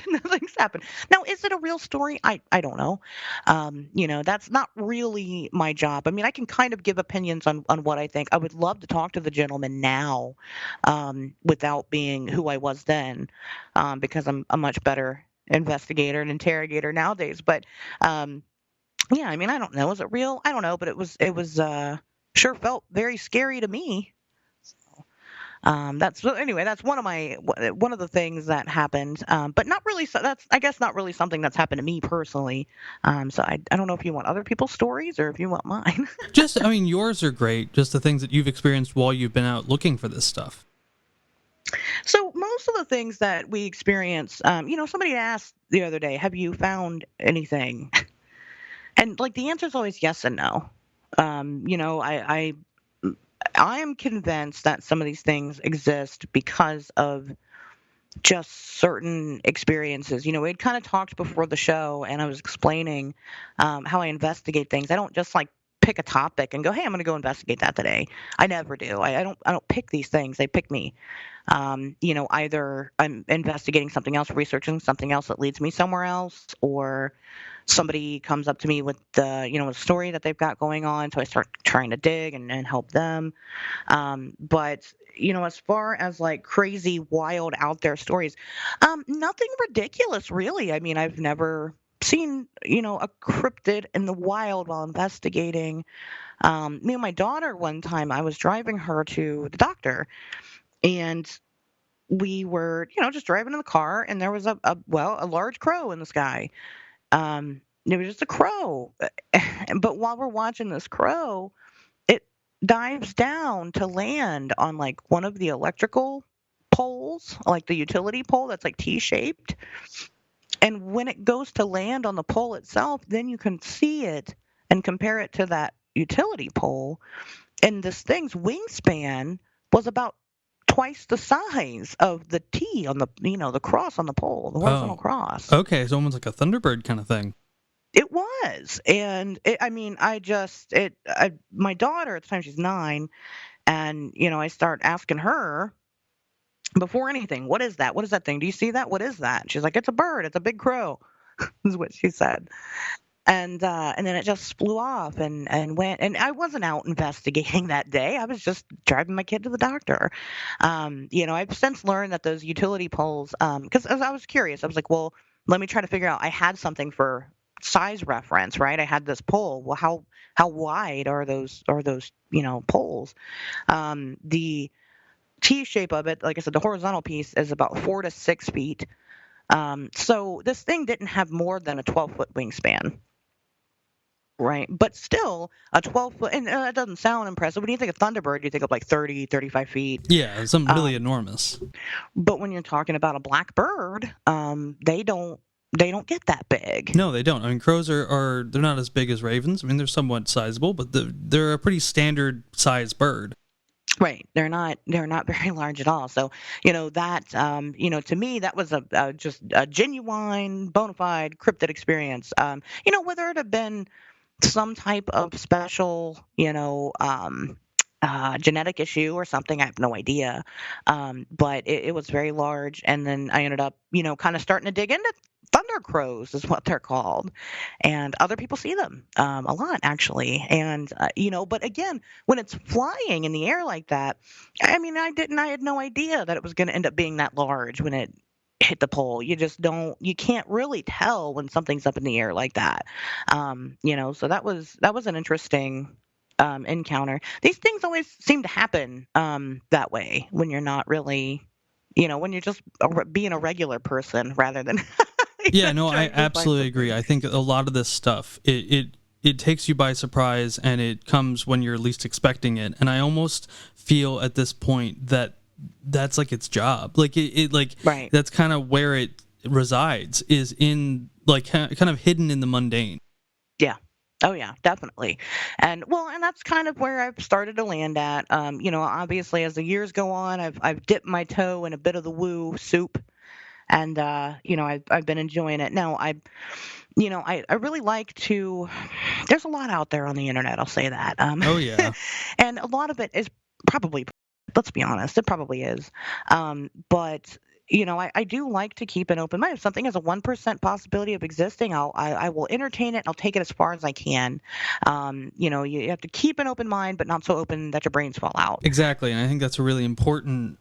S2: nothing's happened. Now, is it a real story? I don't know. That's not really my job. I can kind of give opinions on what I think. I would love to talk to the gentleman now, without being who I was then, because I'm a much better investigator and interrogator nowadays. But yeah, I mean, I don't know. Is it real? I don't know, but it was sure felt very scary to me. Anyway. That's one of the things that happened, but not really. So that's, I guess, not really something that's happened to me personally. So I don't know if you want other people's stories or if you want mine.
S1: Just, I mean, yours are great. Just the things that you've experienced while you've been out looking for this stuff.
S2: So most of the things that we experience, somebody asked the other day, "Have you found anything?" And like the answer is always yes and no. I am convinced that some of these things exist because of just certain experiences. We had kind of talked before the show, and I was explaining how I investigate things. I don't just like pick a topic and go, "Hey, I'm going to go investigate that today." I never do. I don't pick these things. They pick me. Either I'm investigating something else, researching something else that leads me somewhere else, or somebody comes up to me with a story that they've got going on, so I start trying to dig and help them. But as far as like crazy, wild, out there stories, nothing ridiculous, really. I mean, I've never seen, a cryptid in the wild while investigating. Me and my daughter, one time, I was driving her to the doctor, and we were, just driving in the car, and there was a large crow in the sky. It was just a crow. But while we're watching this crow, it dives down to land on like one of the electrical poles, like the utility pole that's like T-shaped. And when it goes to land on the pole itself, then you can see it and compare it to that utility pole. And this thing's wingspan was about twice the size of the T on the cross on the pole, the horizontal cross.
S1: Okay, so almost like a Thunderbird kind of thing.
S2: It was. And I mean, my daughter at the time, she's 9, and I start asking her before anything, "What is that? What is that thing? Do you see that? What is that?" She's like, "It's a bird. It's a big crow," is what she said. And then it just flew off and went. And I wasn't out investigating that day. I was just driving my kid to the doctor. I've since learned that those utility poles, because I was curious, I was like, well, let me try to figure out. I had something for size reference, right? I had this pole. Well, how wide are those poles? The T shape of it, like I said, the horizontal piece is about 4 to 6 feet. So this thing didn't have more than a 12-foot wingspan. Right. But still, a 12-foot, and that doesn't sound impressive. When you think of Thunderbird, you think of like 30, 35 feet.
S1: Yeah, something really enormous.
S2: But when you're talking about a black bird, they don't get that big.
S1: No, they don't. I mean, crows are they're not as big as ravens. I mean, they're somewhat sizable, but they're a pretty standard sized bird.
S2: Right. They're not very large at all. So, that, to me, that was just a genuine, bona fide cryptid experience. Whether it had been some type of special, genetic issue or something, I have no idea. But it was very large. And then I ended up, kind of starting to dig into thunder crows is what they're called. And other people see them a lot, actually. And, but again, when it's flying in the air like that, I mean, I had no idea that it was going to end up being that large when it hit the pole. You can't really tell when something's up in the air like that. So that was an interesting encounter. These things always seem to happen that way when you're not really, when you're just being a regular person rather than
S1: Yeah, no, I absolutely agree. I think a lot of this stuff, it takes you by surprise, and it comes when you're least expecting it. And I almost feel at this point that that's like its job. Like
S2: Right.
S1: That's kind of where it resides, is in like kind of hidden in the mundane.
S2: Yeah. Oh yeah, definitely. And that's kind of where I've started to land at. Obviously as the years go on, I've dipped my toe in a bit of the woo soup, and I've been enjoying it. Now I really like to. There's a lot out there on the internet. I'll say that.
S1: Oh yeah.
S2: And a lot of it is probably. Let's be honest, it probably is. But I do like to keep an open mind. If something has a 1% possibility of existing, I will entertain it. I'll take it as far as I can. You have to keep an open mind, but not so open that your brains fall out.
S1: Exactly, and I think that's a really important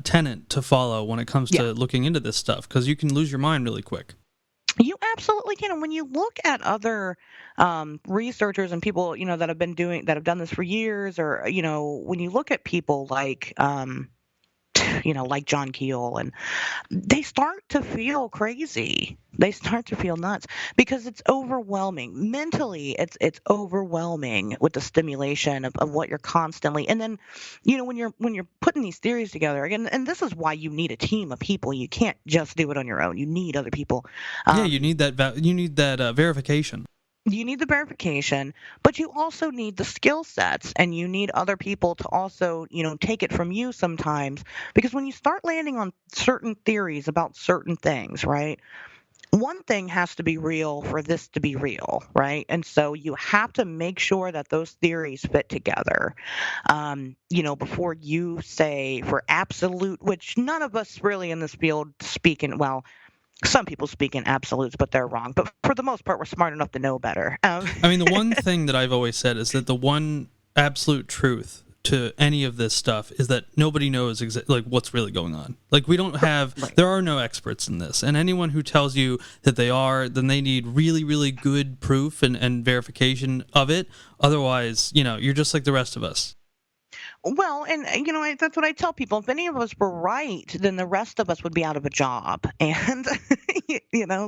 S1: tenet to follow when it comes to looking into this stuff, because you can lose your mind really quick.
S2: You absolutely can. And when you look at other researchers and people, that have done this for years, or when you look at people like, like John Keel, and they start to feel crazy. They start to feel nuts because it's overwhelming. Mentally, it's overwhelming with the stimulation of what you're constantly. And then, when you're putting these theories together again, and this is why you need a team of people. You can't just do it on your own. You need other people.
S1: Yeah, you
S2: Um,
S1: need that. You need that verification.
S2: you need the verification, but you also need the skill sets, and you need other people to also, take it from you sometimes. Because when you start landing on certain theories about certain things, right? One thing has to be real for this to be real, right? And so you have to make sure that those theories fit together, before you say for absolute, which none of us really in this field speak in, well, some people speak in absolutes, but they're wrong. But for the most part, we're smart enough to know better.
S1: I mean, the one thing that I've always said is that the one absolute truth to any of this stuff is that nobody knows like what's really going on. Like we don't have,
S2: Right.
S1: there are no experts in this, and anyone who tells you that they are, then they need really, really good proof and verification of it. Otherwise, you're just like the rest of us.
S2: Well, and that's what I tell people. If any of us were right, then the rest of us would be out of a job, and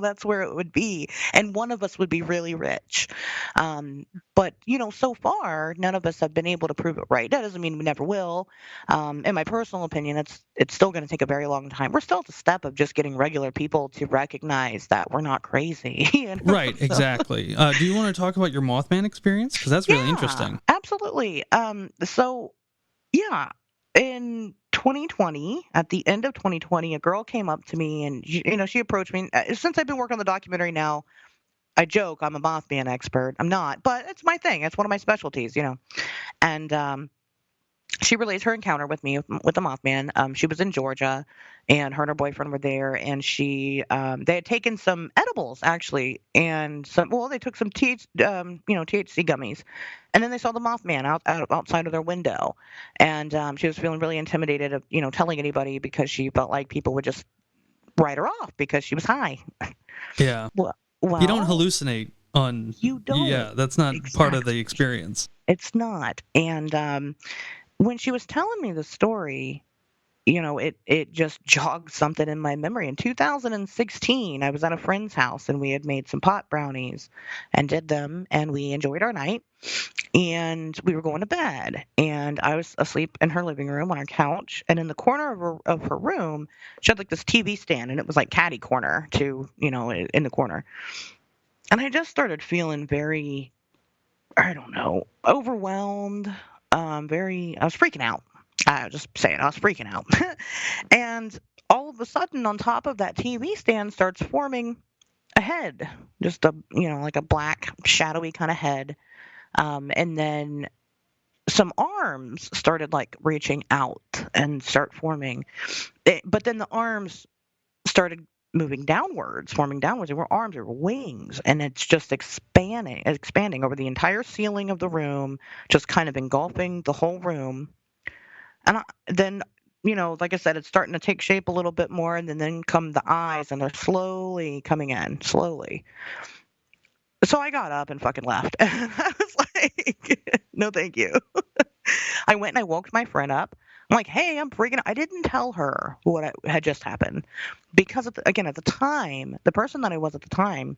S2: that's where it would be. And one of us would be really rich. But so far, none of us have been able to prove it right. That doesn't mean we never will. In my personal opinion, it's still going to take a very long time. We're still at the step of just getting regular people to recognize that we're not crazy.
S1: Right,
S2: So,
S1: exactly. Do you want to talk about your Mothman experience? Because that's really
S2: yeah,
S1: interesting.
S2: absolutely. So. Yeah. In 2020, at the end of 2020, a girl came up to me and she approached me. Since I've been working on the documentary now, I joke I'm a Mothman expert. I'm not, but it's my thing. It's one of my specialties. And she relays her encounter with me with the Mothman. She was in Georgia, and her boyfriend were there, and they had taken some edibles actually, and they took some THC gummies, and then they saw the Mothman outside of their window, and she was feeling really intimidated of telling anybody because she felt like people would just write her off because she was high.
S1: Yeah.
S2: Well,
S1: You don't
S2: well,
S1: hallucinate on.
S2: you don't.
S1: Yeah, that's not part of the
S2: Exactly.
S1: experience.
S2: It's not. And when she was telling me the story, it just jogged something in my memory. In 2016, I was at a friend's house and we had made some pot brownies and did them, and we enjoyed our night, and we were going to bed, and I was asleep in her living room on our couch, and in the corner of her room, she had like this TV stand, and it was like catty corner to, in the corner. And I just started feeling very, I don't know, overwhelmed. I was freaking out. I was just saying, I was freaking out. And all of a sudden, on top of that TV stand starts forming a head, just like a black, shadowy kind of head. And then some arms started like reaching out and start forming. But then the arms started moving downwards, forming downwards. There were arms, there were wings, and it's just expanding over the entire ceiling of the room, just kind of engulfing the whole room. And then, like I said, it's starting to take shape a little bit more, and then come the eyes, and they're slowly coming in, slowly. So I got up and fucking left. I was like, no, thank you. I went and I woke my friend up. I'm like, hey, I'm freaking out. I didn't tell her what had just happened because, again, at the time, the person that I was at the time,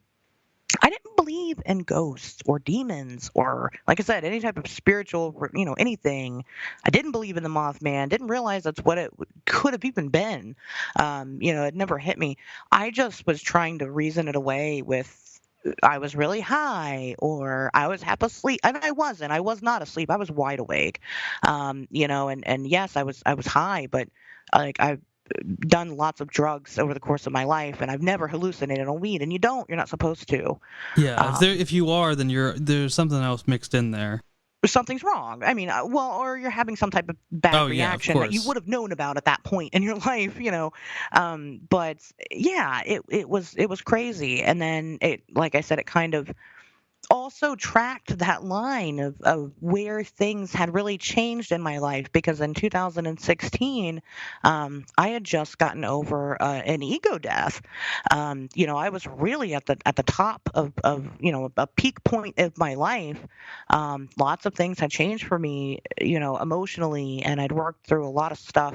S2: I didn't believe in ghosts or demons or, like I said, any type of spiritual, anything. I didn't believe in the Mothman. Didn't realize that's what it could have even been. It never hit me. I just was trying to reason it away with, I was really high or I was half asleep. And I wasn't. I was not asleep. I was wide awake. And yes, I was high, but like I've done lots of drugs over the course of my life, and I've never hallucinated on weed. And you're not supposed to.
S1: Yeah,
S2: Um,
S1: if you are, then there's something else mixed in there.
S2: Something's wrong. I mean, or you're having some type of bad
S1: Oh yeah, of
S2: reaction that you
S1: course.
S2: would have known about at that point in your life. But yeah, it was crazy. And then like I said, it kind of also tracked that line of where things had really changed in my life, because in 2016, I had just gotten over an ego death. I was really at the top of a peak point of my life. Lots of things had changed for me, emotionally, and I'd worked through a lot of stuff.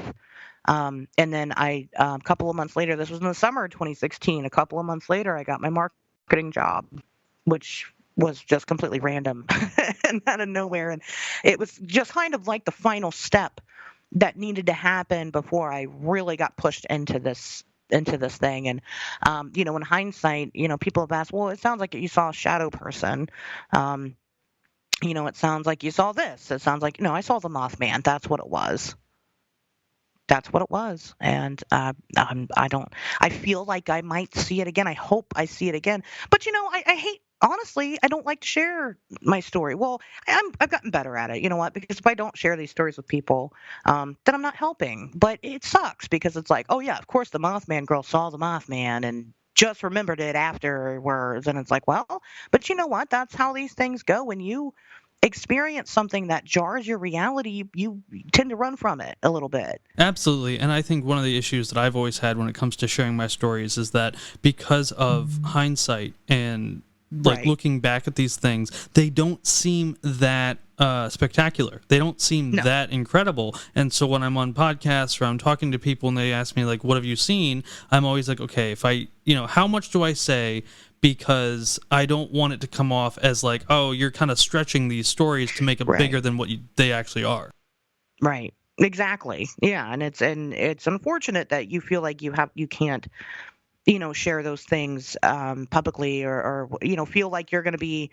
S2: And then a couple of months later, this was in the summer of 2016, a couple of months later, I got my marketing job, which was just completely random and out of nowhere. And it was just kind of like the final step that needed to happen before I really got pushed into this thing. And in hindsight, people have asked, well, it sounds like you saw a shadow person. um, it sounds like you saw this. It sounds like, I saw the Mothman. That's what it was. That's what it was. And I don't, I feel like I might see it again. I hope I see it again. But, I hate, honestly, I don't like to share my story. Well, I've gotten better at it. You know what? Because if I don't share these stories with people, then I'm not helping. But it sucks because it's like, oh, yeah, of course the Mothman girl saw the Mothman and just remembered it afterwards. And it's like, well, but you know what? That's how these things go. When you experience something that jars your reality, you tend to run from it a little bit.
S1: Absolutely. And I think one of the issues that I've always had when it comes to sharing my stories is that because of hindsight and like
S2: Right.
S1: looking back at these things, they don't seem that spectacular. They don't seem
S2: No.
S1: that incredible. And so when I'm on podcasts or I'm talking to people and they ask me like, what have you seen? I'm always like, okay, if I, how much do I say? Because I don't want it to come off as like, oh, you're kind of stretching these stories to make it
S2: Right.
S1: bigger than what they actually are.
S2: Right. Exactly. Yeah, and it's unfortunate that you feel like you can't, share those things publicly, or feel like you're going to be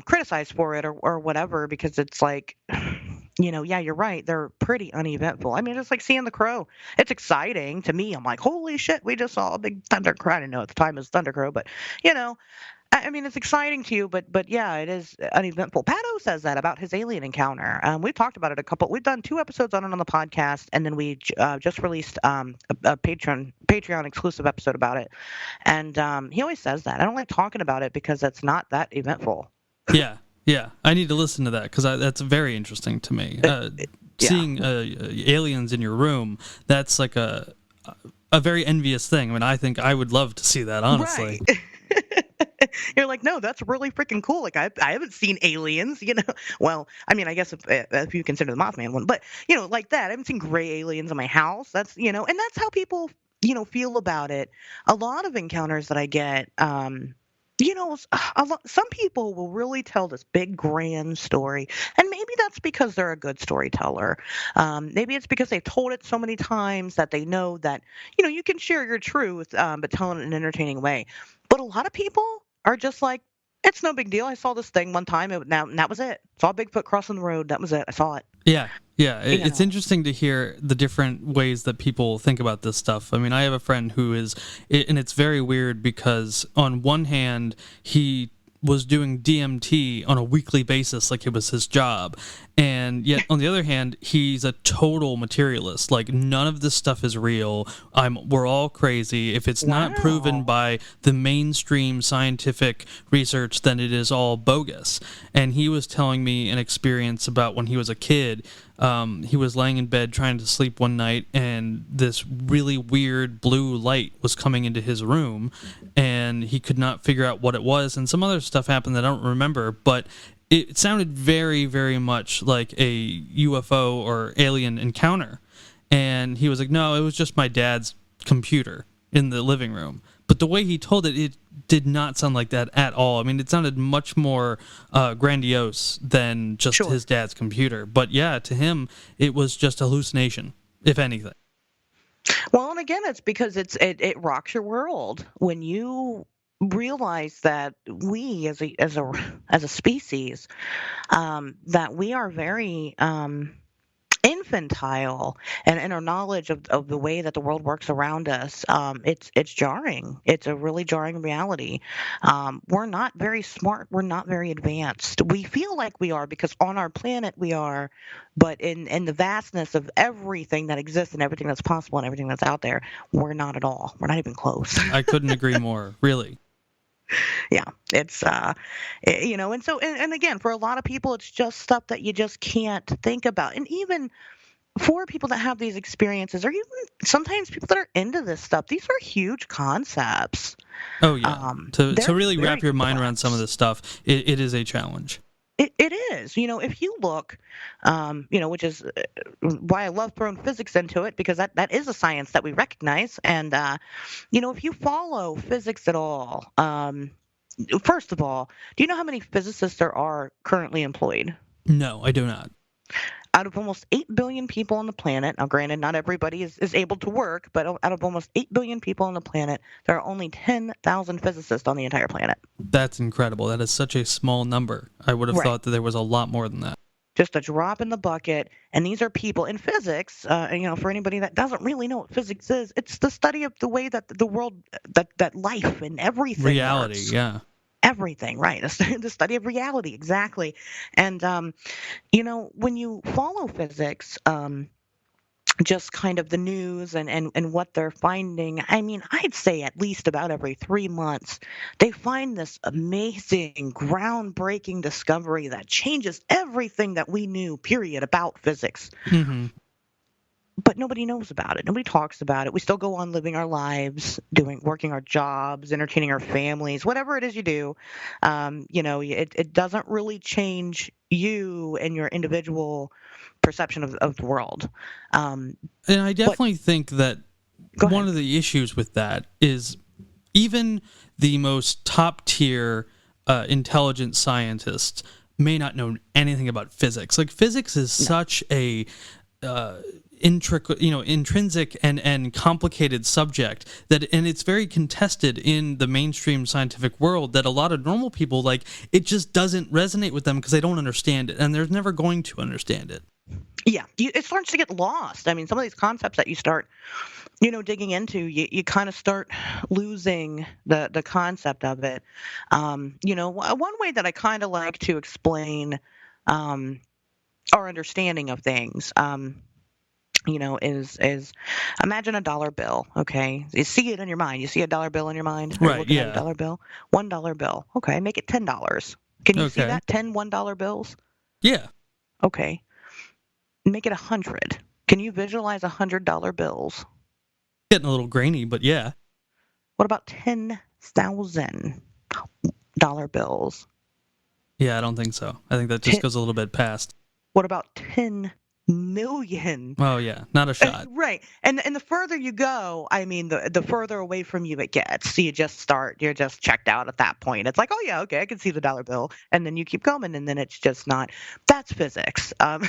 S2: criticized for it, or whatever, because it's like, yeah, you're right. They're pretty uneventful. I mean, it's like seeing the crow. It's exciting to me. I'm like, holy shit, we just saw a big thunder crow. I didn't know at the time it was thunder crow, but you know, I mean, it's exciting to you, but yeah, it is uneventful. Pato says that about his alien encounter. We've talked about it a couple. We've done 2 episodes on it on the podcast, and then we just released a Patreon exclusive episode about it. And he always says that. I don't like talking about it because it's not that eventful.
S1: Yeah, yeah. I need to listen to that because that's very interesting to me.
S2: Yeah.
S1: Seeing aliens in your room, that's like a very envious thing. I mean, I think I would love to see that, honestly.
S2: Right. You're like, no, that's really freaking cool. Like, I haven't seen aliens, Well, I mean, I guess if you consider the Mothman one, but like that, I haven't seen gray aliens in my house. That's and that's how people feel about it. A lot of encounters that I get, some people will really tell this big grand story, and maybe that's because they're a good storyteller. Maybe it's because they've told it so many times that they know that you can share your truth, but tell it in an entertaining way. But a lot of people are just like, it's no big deal. I saw this thing one time, and that was it. Saw Bigfoot crossing the road. That was it. I saw it.
S1: Yeah, yeah.
S2: You
S1: It's
S2: know.
S1: interesting to hear the different ways that people think about this stuff. I mean, I have a friend who is, and it's very weird because on one hand, he was doing DMT on a weekly basis like it was his job, and yet on the other hand, he's a total materialist. Like none of this stuff is real. We're all crazy. If it's not proven
S2: Wow.
S1: by the mainstream scientific research, then it is all bogus. And he was telling me an experience about when he was a kid. He was laying in bed trying to sleep one night, and this really weird blue light was coming into his room, and he could not figure out what it was. And some other stuff happened that I don't remember, but it sounded very, very much like a UFO or alien encounter. And he was like, no, it was just my dad's computer in the living room. But the way he told it, it did not sound like that at all. I mean, it sounded much more grandiose than just
S2: Sure.
S1: his dad's computer. But yeah, to him, it was just hallucination, if anything.
S2: Well, and again, it's because it rocks your world when you realize that we as a species, that we are very infantile, and in our knowledge of the way that the world works around us. It's jarring. It's a really jarring reality. We're not very smart. We're not very advanced. We feel like we are because on our planet we are, but in the vastness of everything that exists and everything that's possible and everything that's out there, we're not at all. We're not even close.
S1: I couldn't agree more, really.
S2: Yeah, it's and so and again, for a lot of people, it's just stuff that you just can't think about. And even for people that have these experiences, or even sometimes people that are into this stuff, these are huge concepts.
S1: Oh yeah. To
S2: They're
S1: really wrap
S2: very
S1: your mind around some of
S2: complex.
S1: this stuff, it is a challenge.
S2: It is, if you look, which is why I love throwing physics into it, because that is a science that we recognize. And, if you follow physics at all, first of all, do you know how many physicists there are currently employed?
S1: No, I do not.
S2: Out of almost 8 billion people on the planet, now granted, not everybody is able to work, but out of almost 8 billion people on the planet, there are only 10,000 physicists on the entire planet.
S1: That's incredible. That is such a small number. I would have
S2: Right.
S1: thought that there was a lot more than that.
S2: Just a drop in the bucket. And these are people in physics, for anybody that doesn't really know what physics is, it's the study of the way that the world, that life and everything
S1: Reality,
S2: works.
S1: yeah.
S2: Everything, right? The study of reality, exactly. And, when you follow physics, just kind of the news and what they're finding. I mean, I'd say at least about every 3 months, they find this amazing, groundbreaking discovery that changes everything that we knew, period, about physics.
S1: Mm-hmm.
S2: But nobody knows about it. Nobody talks about it. We still go on living our lives, working our jobs, entertaining our families, whatever it is you do. It doesn't really change you and your individual perception of the world. Um,
S1: And I
S2: but
S1: definitely think that
S2: go
S1: one
S2: ahead.
S1: of the issues with that is even the most top tier intelligent scientists may not know anything about physics. Like physics is
S2: No.
S1: such a intrinsic and complicated subject and it's very contested in the mainstream scientific world, that a lot of normal people, like, it just doesn't resonate with them because they don't understand it, and they're never going to understand it.
S2: Yeah, it starts to get lost. I mean, some of these concepts that you start, digging into, you kind of start losing the concept of it. One way that I kind of like to explain um, our understanding of things, is imagine a dollar bill. Okay, you see it in your mind. You see a dollar bill in your mind. Are you
S1: Right,
S2: looking at a
S1: yeah.
S2: dollar bill? $1 bill. Okay, make it $10. Can you see
S1: Okay.
S2: that? 10 $1 bills.
S1: Yeah.
S2: Okay, make it 100. Can you visualize $100 bills?
S1: Getting a little grainy, but yeah.
S2: What about $10,000 bills?
S1: Yeah, I don't think so. I think that just
S2: Ten,
S1: goes a little bit past.
S2: what about 10 million?
S1: Oh yeah, not a shot.
S2: Right. And the further you go, I mean, the further away from you it gets. So you're just checked out at that point. It's like, oh yeah, okay, I can see the dollar bill, and then you keep going, and then it's just not. That's physics. That's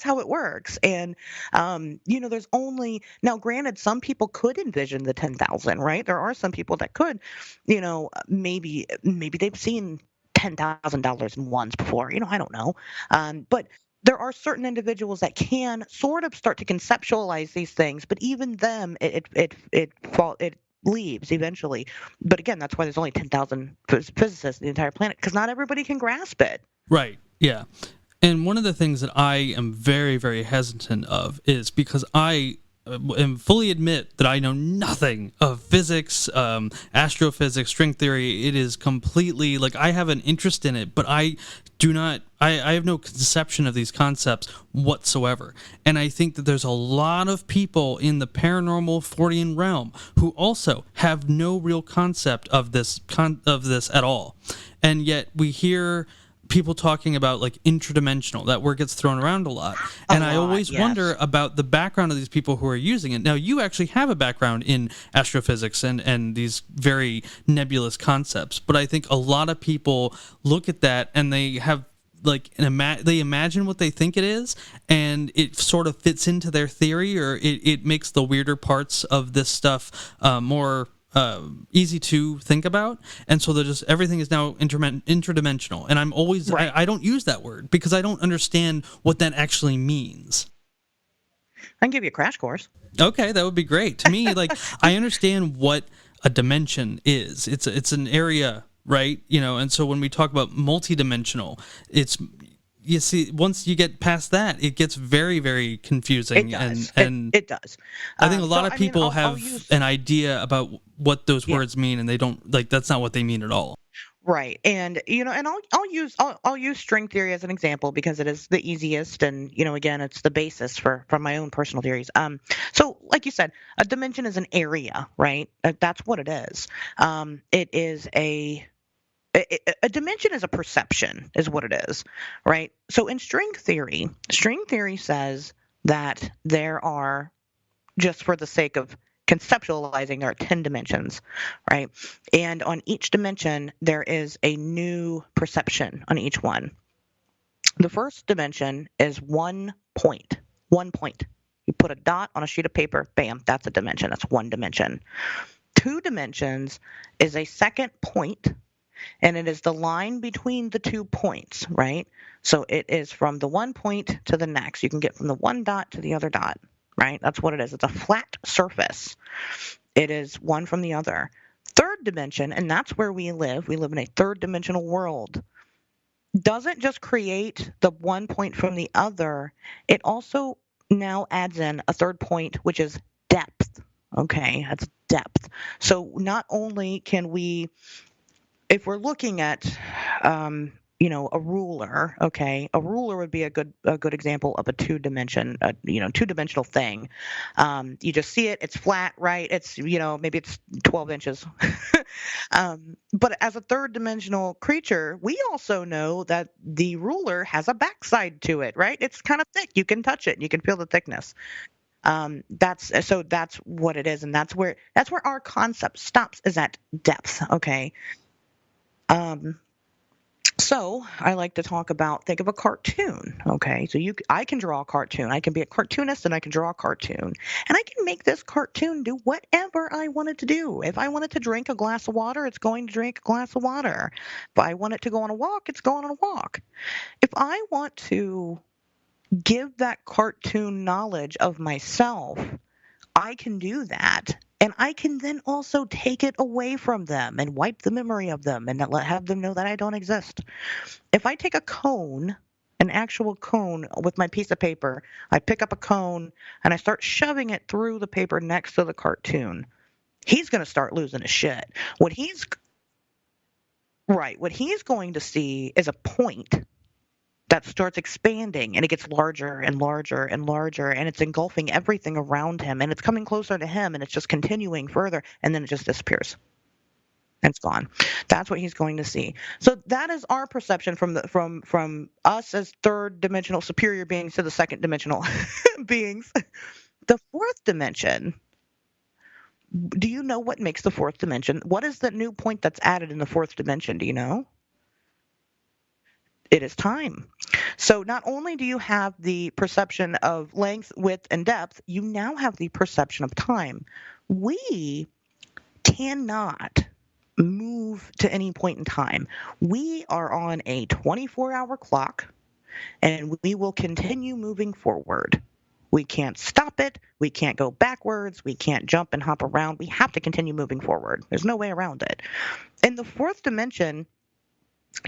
S2: how it works. And there's only, now granted, some people could envision the 10,000, right? There are some people that could, maybe they've seen $10,000 in ones before, I don't know. But there are certain individuals that can sort of start to conceptualize these things, but even them, it leaves eventually. But again, that's why there's only 10,000 physicists in the entire planet, because not everybody can grasp it.
S1: Right. Yeah. And one of the things that I am very, very hesitant of is because I am fully admit that I know nothing of physics, astrophysics, string theory. It is completely, like, I have an interest in it, but I do not, I have no conception of these concepts whatsoever. And I think that there's a lot of people in the paranormal Fortean realm who also have no real concept of this at all. And yet we hear people talking about, like, interdimensional. That word gets thrown around a lot. And I always wonder about the background of these people who are using it. Now, you actually have a background in astrophysics and these very nebulous concepts, but I think a lot of people look at that and they have, like, they imagine what they think it is, and it sort of fits into their theory, or it makes the weirder parts of this stuff more easy to think about, and so they're just, everything is now interdimensional, and I'm always
S2: Right.
S1: I don't use that word because I don't understand what that actually means.
S2: I can give you a crash course.
S1: Okay, that would be great. To me, like, I understand what a dimension is. It's an area, right? And so when we talk about multidimensional, it's you see, once you get past that, it gets very, very confusing.
S2: It does.
S1: And
S2: It does.
S1: I think a lot
S2: So
S1: of
S2: I mean,
S1: people
S2: I'll
S1: have
S2: use
S1: an idea about what those
S2: yeah.
S1: words mean, and they don't like that's not what they mean at all.
S2: Right. And and I'll use string theory as an example because it is the easiest and again it's the basis for my own personal theories. So like you said, a dimension is an area, right? That's what it is. It is a dimension is a perception is what it is, right? So in string theory says that there are, just for the sake of conceptualizing, there are 10 dimensions, right? And on each dimension, there is a new perception on each one. The first dimension is 1 point. 1 point. You put a dot on a sheet of paper, bam, that's a dimension. That's one dimension. 2 dimensions is a second point, and it is the line between the 2 points, right? So it is from the 1 point to the next. You can get from the one dot to the other dot, right? That's what it is. It's a flat surface. It is one from the other. Third dimension, and that's where we live in a third dimensional world, doesn't just create the 1 point from the other, it also now adds in a third point, which is depth. Okay, that's depth. So not only can we, if we're looking at a ruler, okay, a ruler would be a good example of a two-dimensional thing. You just see it, it's flat, right? It's maybe it's 12 inches. But as a third dimensional creature, we also know that the ruler has a backside to it, right? It's kind of thick. You can touch it and you can feel the thickness. That's what it is, and that's where our concept stops, is at depth. Okay. Um, so I like to talk about, think of a cartoon. Okay, so I can draw a cartoon. I can be a cartoonist and I can draw a cartoon, and I can make this cartoon do whatever I want it to do. If I want it to drink a glass of water, it's going to drink a glass of water. If I want it to go on a walk, it's going on a walk. If I want to give that cartoon knowledge of myself, I can do that. And I can then also take it away from them and wipe the memory of them and have them know that I don't exist. If I take a cone, an actual cone with my piece of paper, I pick up a cone and I start shoving it through the paper next to the cartoon, he's going to start losing his shit. What he's going to see is a point that starts expanding, and it gets larger and larger and larger, and it's engulfing everything around him, and it's coming closer to him, and it's just continuing further, and then it just disappears. And it's gone. That's what he's going to see. So that is our perception from us as third dimensional superior beings to the second dimensional beings. The fourth dimension. Do you know what makes the fourth dimension? What is the new point that's added in the fourth dimension? Do you know? It is time. So not only do you have the perception of length, width, and depth, you now have the perception of time. We cannot move to any point in time. We are on a 24-hour clock, and we will continue moving forward. We can't stop it. We can't go backwards. We can't jump and hop around. We have to continue moving forward. There's no way around it. In the fourth dimension,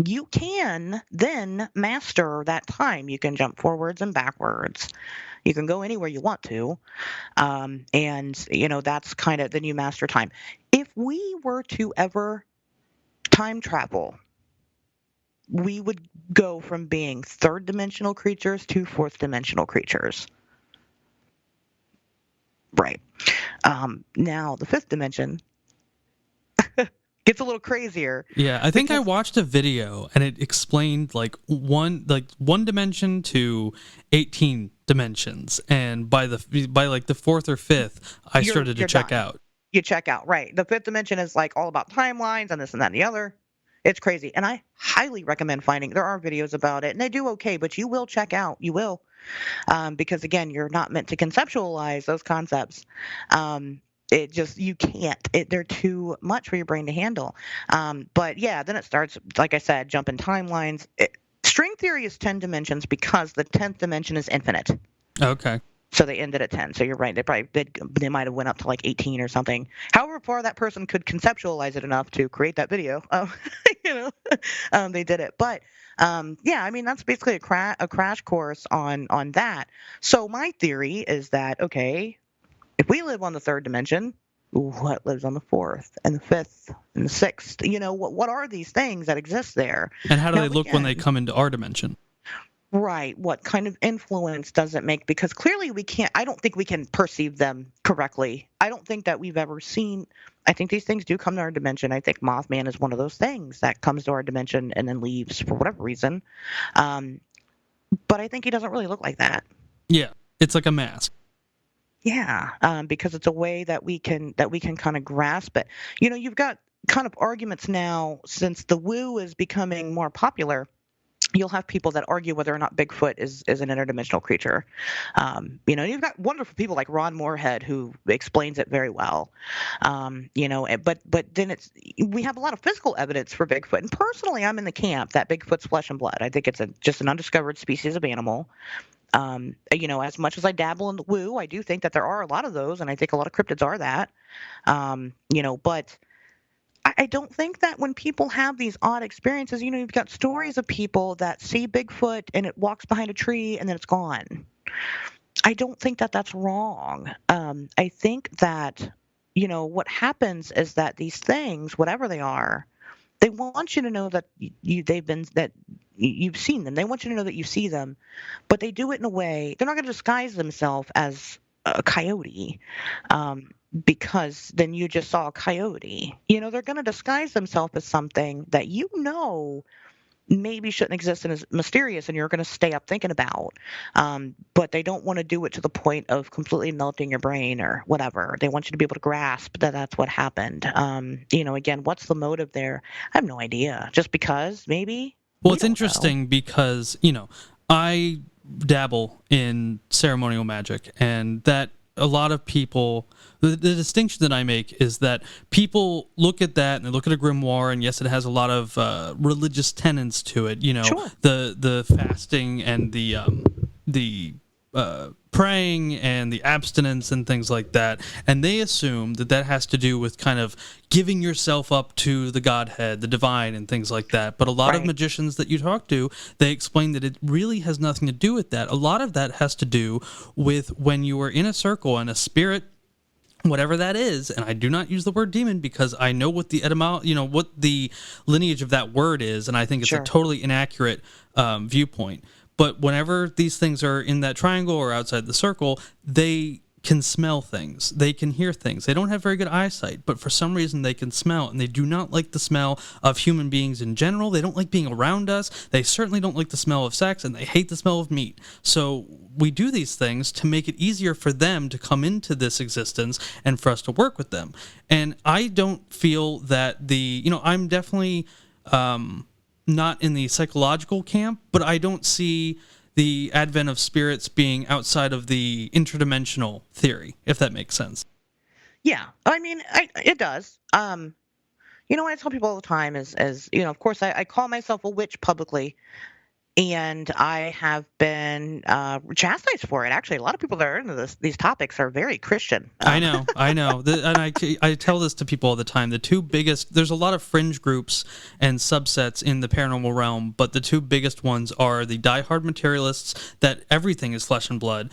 S2: you can then master that time. You can jump forwards and backwards. You can go anywhere you want to. And that's kind of, then you master time. If we were to ever time travel, we would go from being third dimensional creatures to fourth dimensional creatures. Right. Now the fifth dimension gets a little crazier.
S1: Yeah, I think I watched a video and it explained like one dimension to 18 dimensions, and by like the fourth or fifth, I started to check out.
S2: You check out, right? The fifth dimension is like all about timelines and this and that and the other. It's crazy, and I highly recommend finding. There are videos about it, and they do okay, but you will check out. You will, because again, you're not meant to conceptualize those concepts. It just, you can't. They're too much for your brain to handle. But yeah, then it starts, like I said, jumping timelines. String theory is 10 dimensions because the 10th dimension is infinite.
S1: Okay.
S2: So they ended at 10. So you're right. They might have went up to like 18 or something. However far that person could conceptualize it enough to create that video. They did it. But yeah, I mean, that's basically a crash course on that. So my theory is that, okay, if we live on the third dimension, what lives on the fourth and the fifth and the sixth? What are these things that exist there?
S1: And how do
S2: Now,
S1: they look when they
S2: again,
S1: come into our dimension?
S2: right, what kind of influence does it make? Because clearly I don't think we can perceive them correctly. I don't think that we've ever seen. I think these things do come to our dimension. I think Mothman is one of those things that comes to our dimension and then leaves for whatever reason. Um, but I think he doesn't really look like that.
S1: Yeah, it's like a mask.
S2: Yeah, because it's a way that we can kind of grasp it. You've got kind of arguments now since the woo is becoming more popular. You'll have people that argue whether or not Bigfoot is an interdimensional creature. You've got wonderful people like Ron Moorhead who explains it very well. But then we have a lot of physical evidence for Bigfoot. And personally, I'm in the camp that Bigfoot's flesh and blood. I think it's just an undiscovered species of animal. As much as I dabble in the woo, I do think that there are a lot of those, and I think a lot of cryptids are that. But I don't think that when people have these odd experiences, you've got stories of people that see Bigfoot and it walks behind a tree and then it's gone. I don't think that that's wrong. I think that, what happens is that these things, whatever they are, they want you to know that you've seen them. They want you to know that you see them, but they do it in a way, they're not going to disguise themselves as a coyote. Because then you just saw a coyote. They're going to disguise themselves as something that maybe shouldn't exist and is mysterious and you're going to stay up thinking about. But they don't want to do it to the point of completely melting your brain or whatever. They want you to be able to grasp that that's what happened. Again, what's the motive there? I have no idea. Just because, maybe?
S1: Well, it's interesting because, I dabble in ceremonial magic, and that a lot of people, the distinction that I make is that people look at that and they look at a grimoire, and yes, it has a lot of religious tenets to it.
S2: Sure.
S1: The fasting and the praying and the abstinence and things like that, and they assume that has to do with kind of giving yourself up to the Godhead, the divine, and things like that. But a lot of magicians that you talk to, they explain that it really has nothing to do with that. A lot of that has to do with when you are in a circle and a spirit, whatever that is, and I do not use the word demon because I know what the what the lineage of that word is, and I think it's a totally inaccurate viewpoint. But whenever these things are in that triangle or outside the circle, they can smell things. They can hear things. They don't have very good eyesight, but for some reason they can smell, and they do not like the smell of human beings in general. They don't like being around us. They certainly don't like the smell of sex, and they hate the smell of meat. So we do these things to make it easier for them to come into this existence and for us to work with them. And I don't feel that I'm definitely not in the psychological camp, but I don't see the advent of spirits being outside of the interdimensional theory, if that makes sense.
S2: Yeah, I mean, it does. What I tell people all the time is of course, I call myself a witch publicly, and I have been chastised for it. Actually, a lot of people that are into these topics are very Christian.
S1: I know. And I tell this to people all the time. There's a lot of fringe groups and subsets in the paranormal realm, but the two biggest ones are the diehard materialists, that everything is flesh and blood,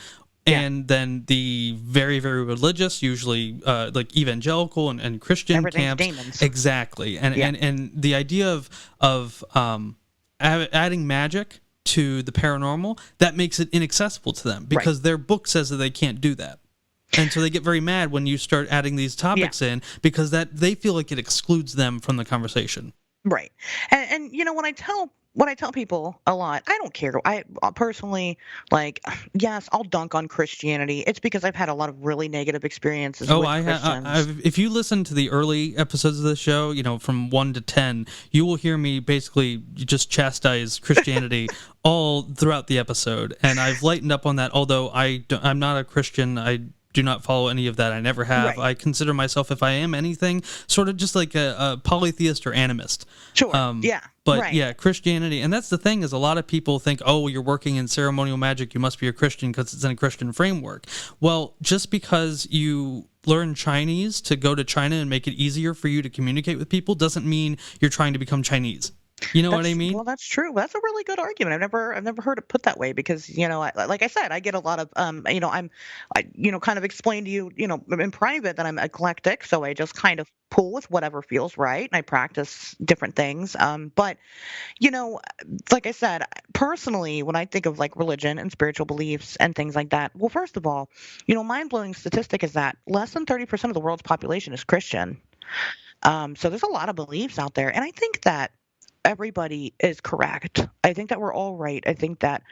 S1: and then the very, very religious, usually like evangelical and Christian camps.
S2: Demons.
S1: Exactly. And the idea of adding magic to the paranormal, that makes it inaccessible to them because their book says that they can't do that. And so they get very mad when you start adding these topics in, because that they feel like it excludes them from the conversation.
S2: Right. And when I tell people a lot, I don't care. I personally, yes, I'll dunk on Christianity. It's because I've had a lot of really negative experiences with Christians.
S1: If you listen to the early episodes of the show, from 1 to 10, you will hear me basically just chastise Christianity all throughout the episode. And I've lightened up on that, although I'm not a Christian. I do not follow any of that. I never have. I consider myself, if I am anything, sort of just like a polytheist or animist.
S2: Sure.
S1: But Christianity, and that's the thing, is a lot of people think, oh, you're working in ceremonial magic, you must be a Christian because it's in a Christian framework. Well, just because you learn Chinese to go to China and make it easier for you to communicate with people doesn't mean you're trying to become Chinese. You know what I mean?
S2: Well, that's true. That's a really good argument. I've never heard it put that way because, like I said, I get a lot of, kind of explain to you, in private that I'm eclectic, so I just kind of pull with whatever feels right, and I practice different things. But you know, like I said, personally, when I think of like religion and spiritual beliefs and things like that, well, first of all, mind blowing statistic is that less than 30% of the world's population is Christian. So there's a lot of beliefs out there, and I think that everybody is correct. I think that we're all right. I think that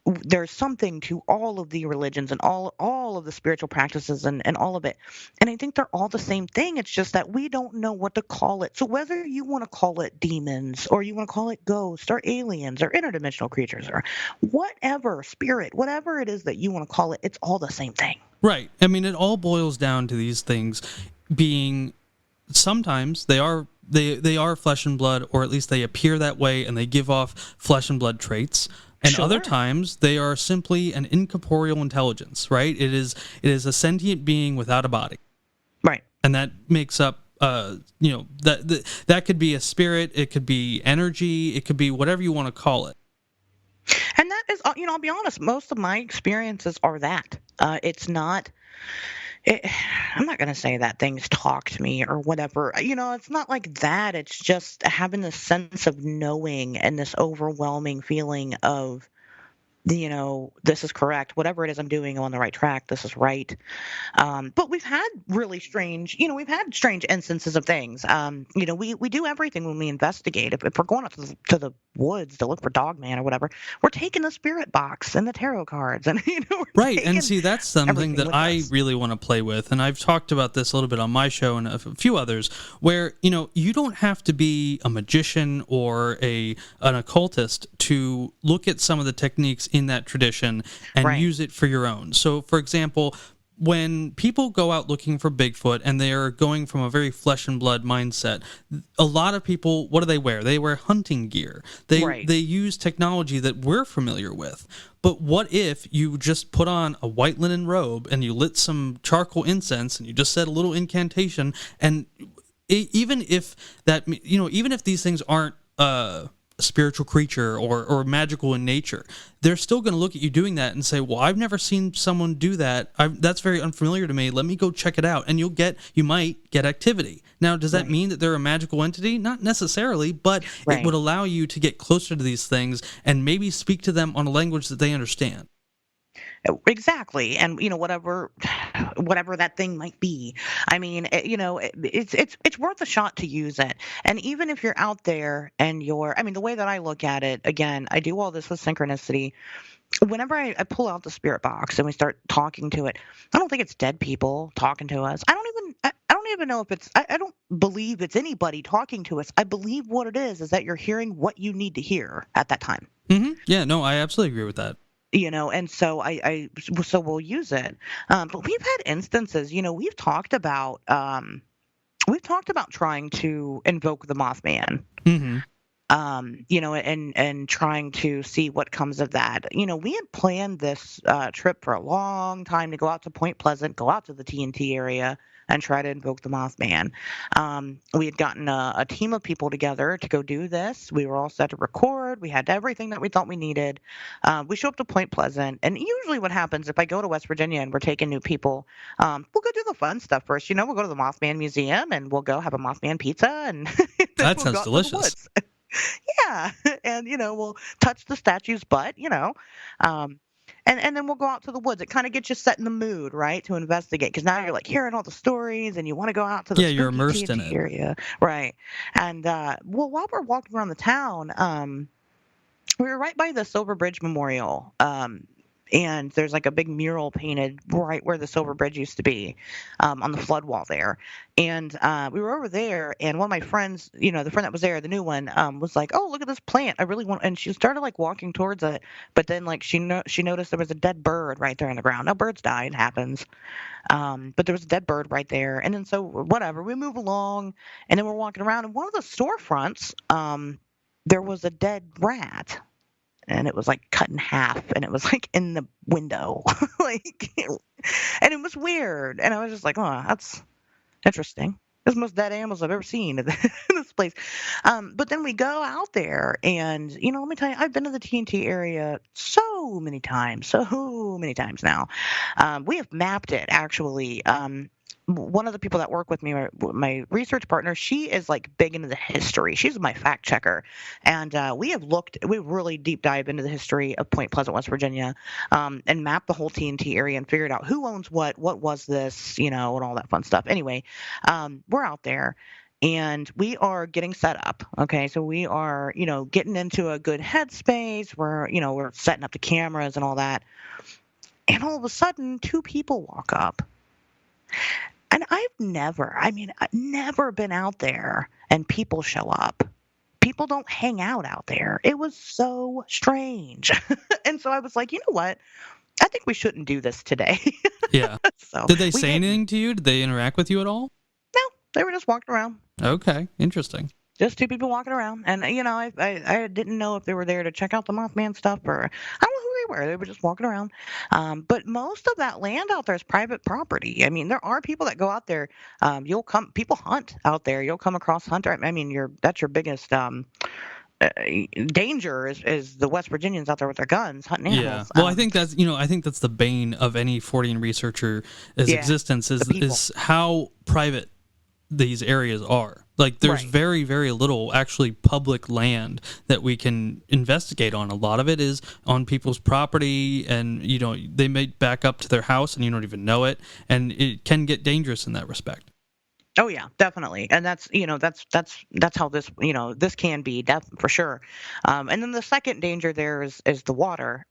S2: there's something to all of the religions and all of the spiritual practices and all of it. And I think they're all the same thing. It's just that we don't know what to call it. So whether you want to call it demons or you want to call it ghosts or aliens or interdimensional creatures or whatever, spirit, whatever it is that you want to call it, it's all the same thing.
S1: Right. I mean, it all boils down to these things being sometimes they are flesh and blood, or at least they appear that way and they give off flesh and blood traits. And
S2: Sure.
S1: other times they are simply an incorporeal intelligence, right? It is a sentient being without a body.
S2: Right.
S1: And that makes up that could be a spirit, it could be energy, it could be whatever you want to call it.
S2: And that is, I'll be honest, most of my experiences are that. It's not. I'm not going to say that things talk to me or whatever. It's not like that. It's just having this sense of knowing and this overwhelming feeling of, this is correct. Whatever it is I'm doing, I'm on the right track. This is right. But we've had really strange, we've had strange instances of things. We do everything when we investigate. If we're going up to the woods to look for Dogman or whatever, we're taking the spirit box and the tarot cards, and we're
S1: right. And see, that's something that I
S2: us.
S1: really want to play with, and I've talked about this a little bit on my show and a few others, where you don't have to be a magician or an occultist to look at some of the techniques in that tradition and use it for your own. So, for example, when people go out looking for Bigfoot and they're going from a very flesh and blood mindset, a lot of people, what do they wear? They wear hunting gear. They use technology that we're familiar with. But what if you just put on a white linen robe and you lit some charcoal incense and you just said a little incantation, and even if these things aren't spiritual creature or magical in nature, they're still going to look at you doing that and say, well, I've never seen someone do that. That's very unfamiliar to me. Let me go check it out. And you might get activity. Now, does that mean that they're a magical entity? Not necessarily, but it would allow you to get closer to these things and maybe speak to them on a language that they understand.
S2: Exactly. And whatever that thing might be, I mean, it's worth a shot to use it. And even if you're out there and the way that I look at it, again, I do all this with synchronicity. Whenever I pull out the spirit box and we start talking to it, I don't think it's dead people talking to us. I don't even know if it's, I don't believe it's anybody talking to us. I believe what it is that you're hearing what you need to hear at that time.
S1: Mm-hmm. Yeah, no, I absolutely agree with that.
S2: And so so we'll use it. But we've had instances, we've talked about trying to invoke the Mothman.
S1: Mm-hmm.
S2: And trying to see what comes of that. We had planned this trip for a long time to go out to Point Pleasant, go out to the TNT area, and try to invoke the Mothman. We had gotten a team of people together to go do this. We were all set to record. We had everything that we thought we needed. We show up to Point Pleasant, and usually what happens if I go to West Virginia and we're taking new people, we'll go do the fun stuff first. We'll go to the Mothman Museum, and we'll go have a Mothman pizza, and
S1: that sounds delicious.
S2: Yeah, and we'll touch the statue's butt, and then we'll go out to the woods. It kind of gets you set in the mood, right, to investigate, because now you're like hearing all the stories and you want to go out to the
S1: you're immersed in it
S2: area, right? And while we're walking around the town, we were right by the Silver Bridge Memorial. And there's like a big mural painted right where the Silver Bridge used to be, on the flood wall there. And we were over there, and one of my friends, the friend that was there, the new one, was like, "Oh, look at this plant! I really want." And she started like walking towards it, but then like she noticed there was a dead bird right there in the ground. Now birds die, it happens, but there was a dead bird right there. And then so whatever, we move along, and then we're walking around, and one of the storefronts, there was a dead rat. And it was like cut in half, and it was like in the window, and it was weird. And I was just like, "Oh, that's interesting." There's the most dead animals I've ever seen in this place. But then we go out there, and let me tell you, I've been to the TNT area so many times now. We have mapped it actually. One of the people that work with me, my research partner, she is like big into the history. She's my fact checker, and we really deep dive into the history of Point Pleasant, West Virginia, and mapped the whole TNT area and figured out who owns what was this, and all that fun stuff. Anyway, we're out there. And we are getting set up. Okay. So we are, getting into a good headspace. We're setting up the cameras and all that. And all of a sudden, two people walk up. And I've never been out there and people show up. People don't hang out there. It was so strange. And so I was like, you know what? I think we shouldn't do this today.
S1: Yeah.
S2: So
S1: did they say anything to you? Did they interact with you at all?
S2: No, they were just walking around.
S1: Okay, interesting.
S2: Just two people walking around, and I didn't know if they were there to check out the Mothman stuff, or I don't know who they were. They were just walking around. But most of that land out there is private property. I mean, there are people that go out there. People hunt out there. You'll come across hunter. I mean, that's your biggest danger is the West Virginians out there with their guns hunting animals.
S1: Yeah. Well, I think that's the bane of any Fortean researcher's existence is how private these areas are. Like, there's very, very little actually public land that we can investigate on. A lot of it is on people's property, and they may back up to their house and you don't even know it, and it can get dangerous in that respect.
S2: Oh yeah, definitely, and that's how this this can be for sure. And then the second danger there is the water.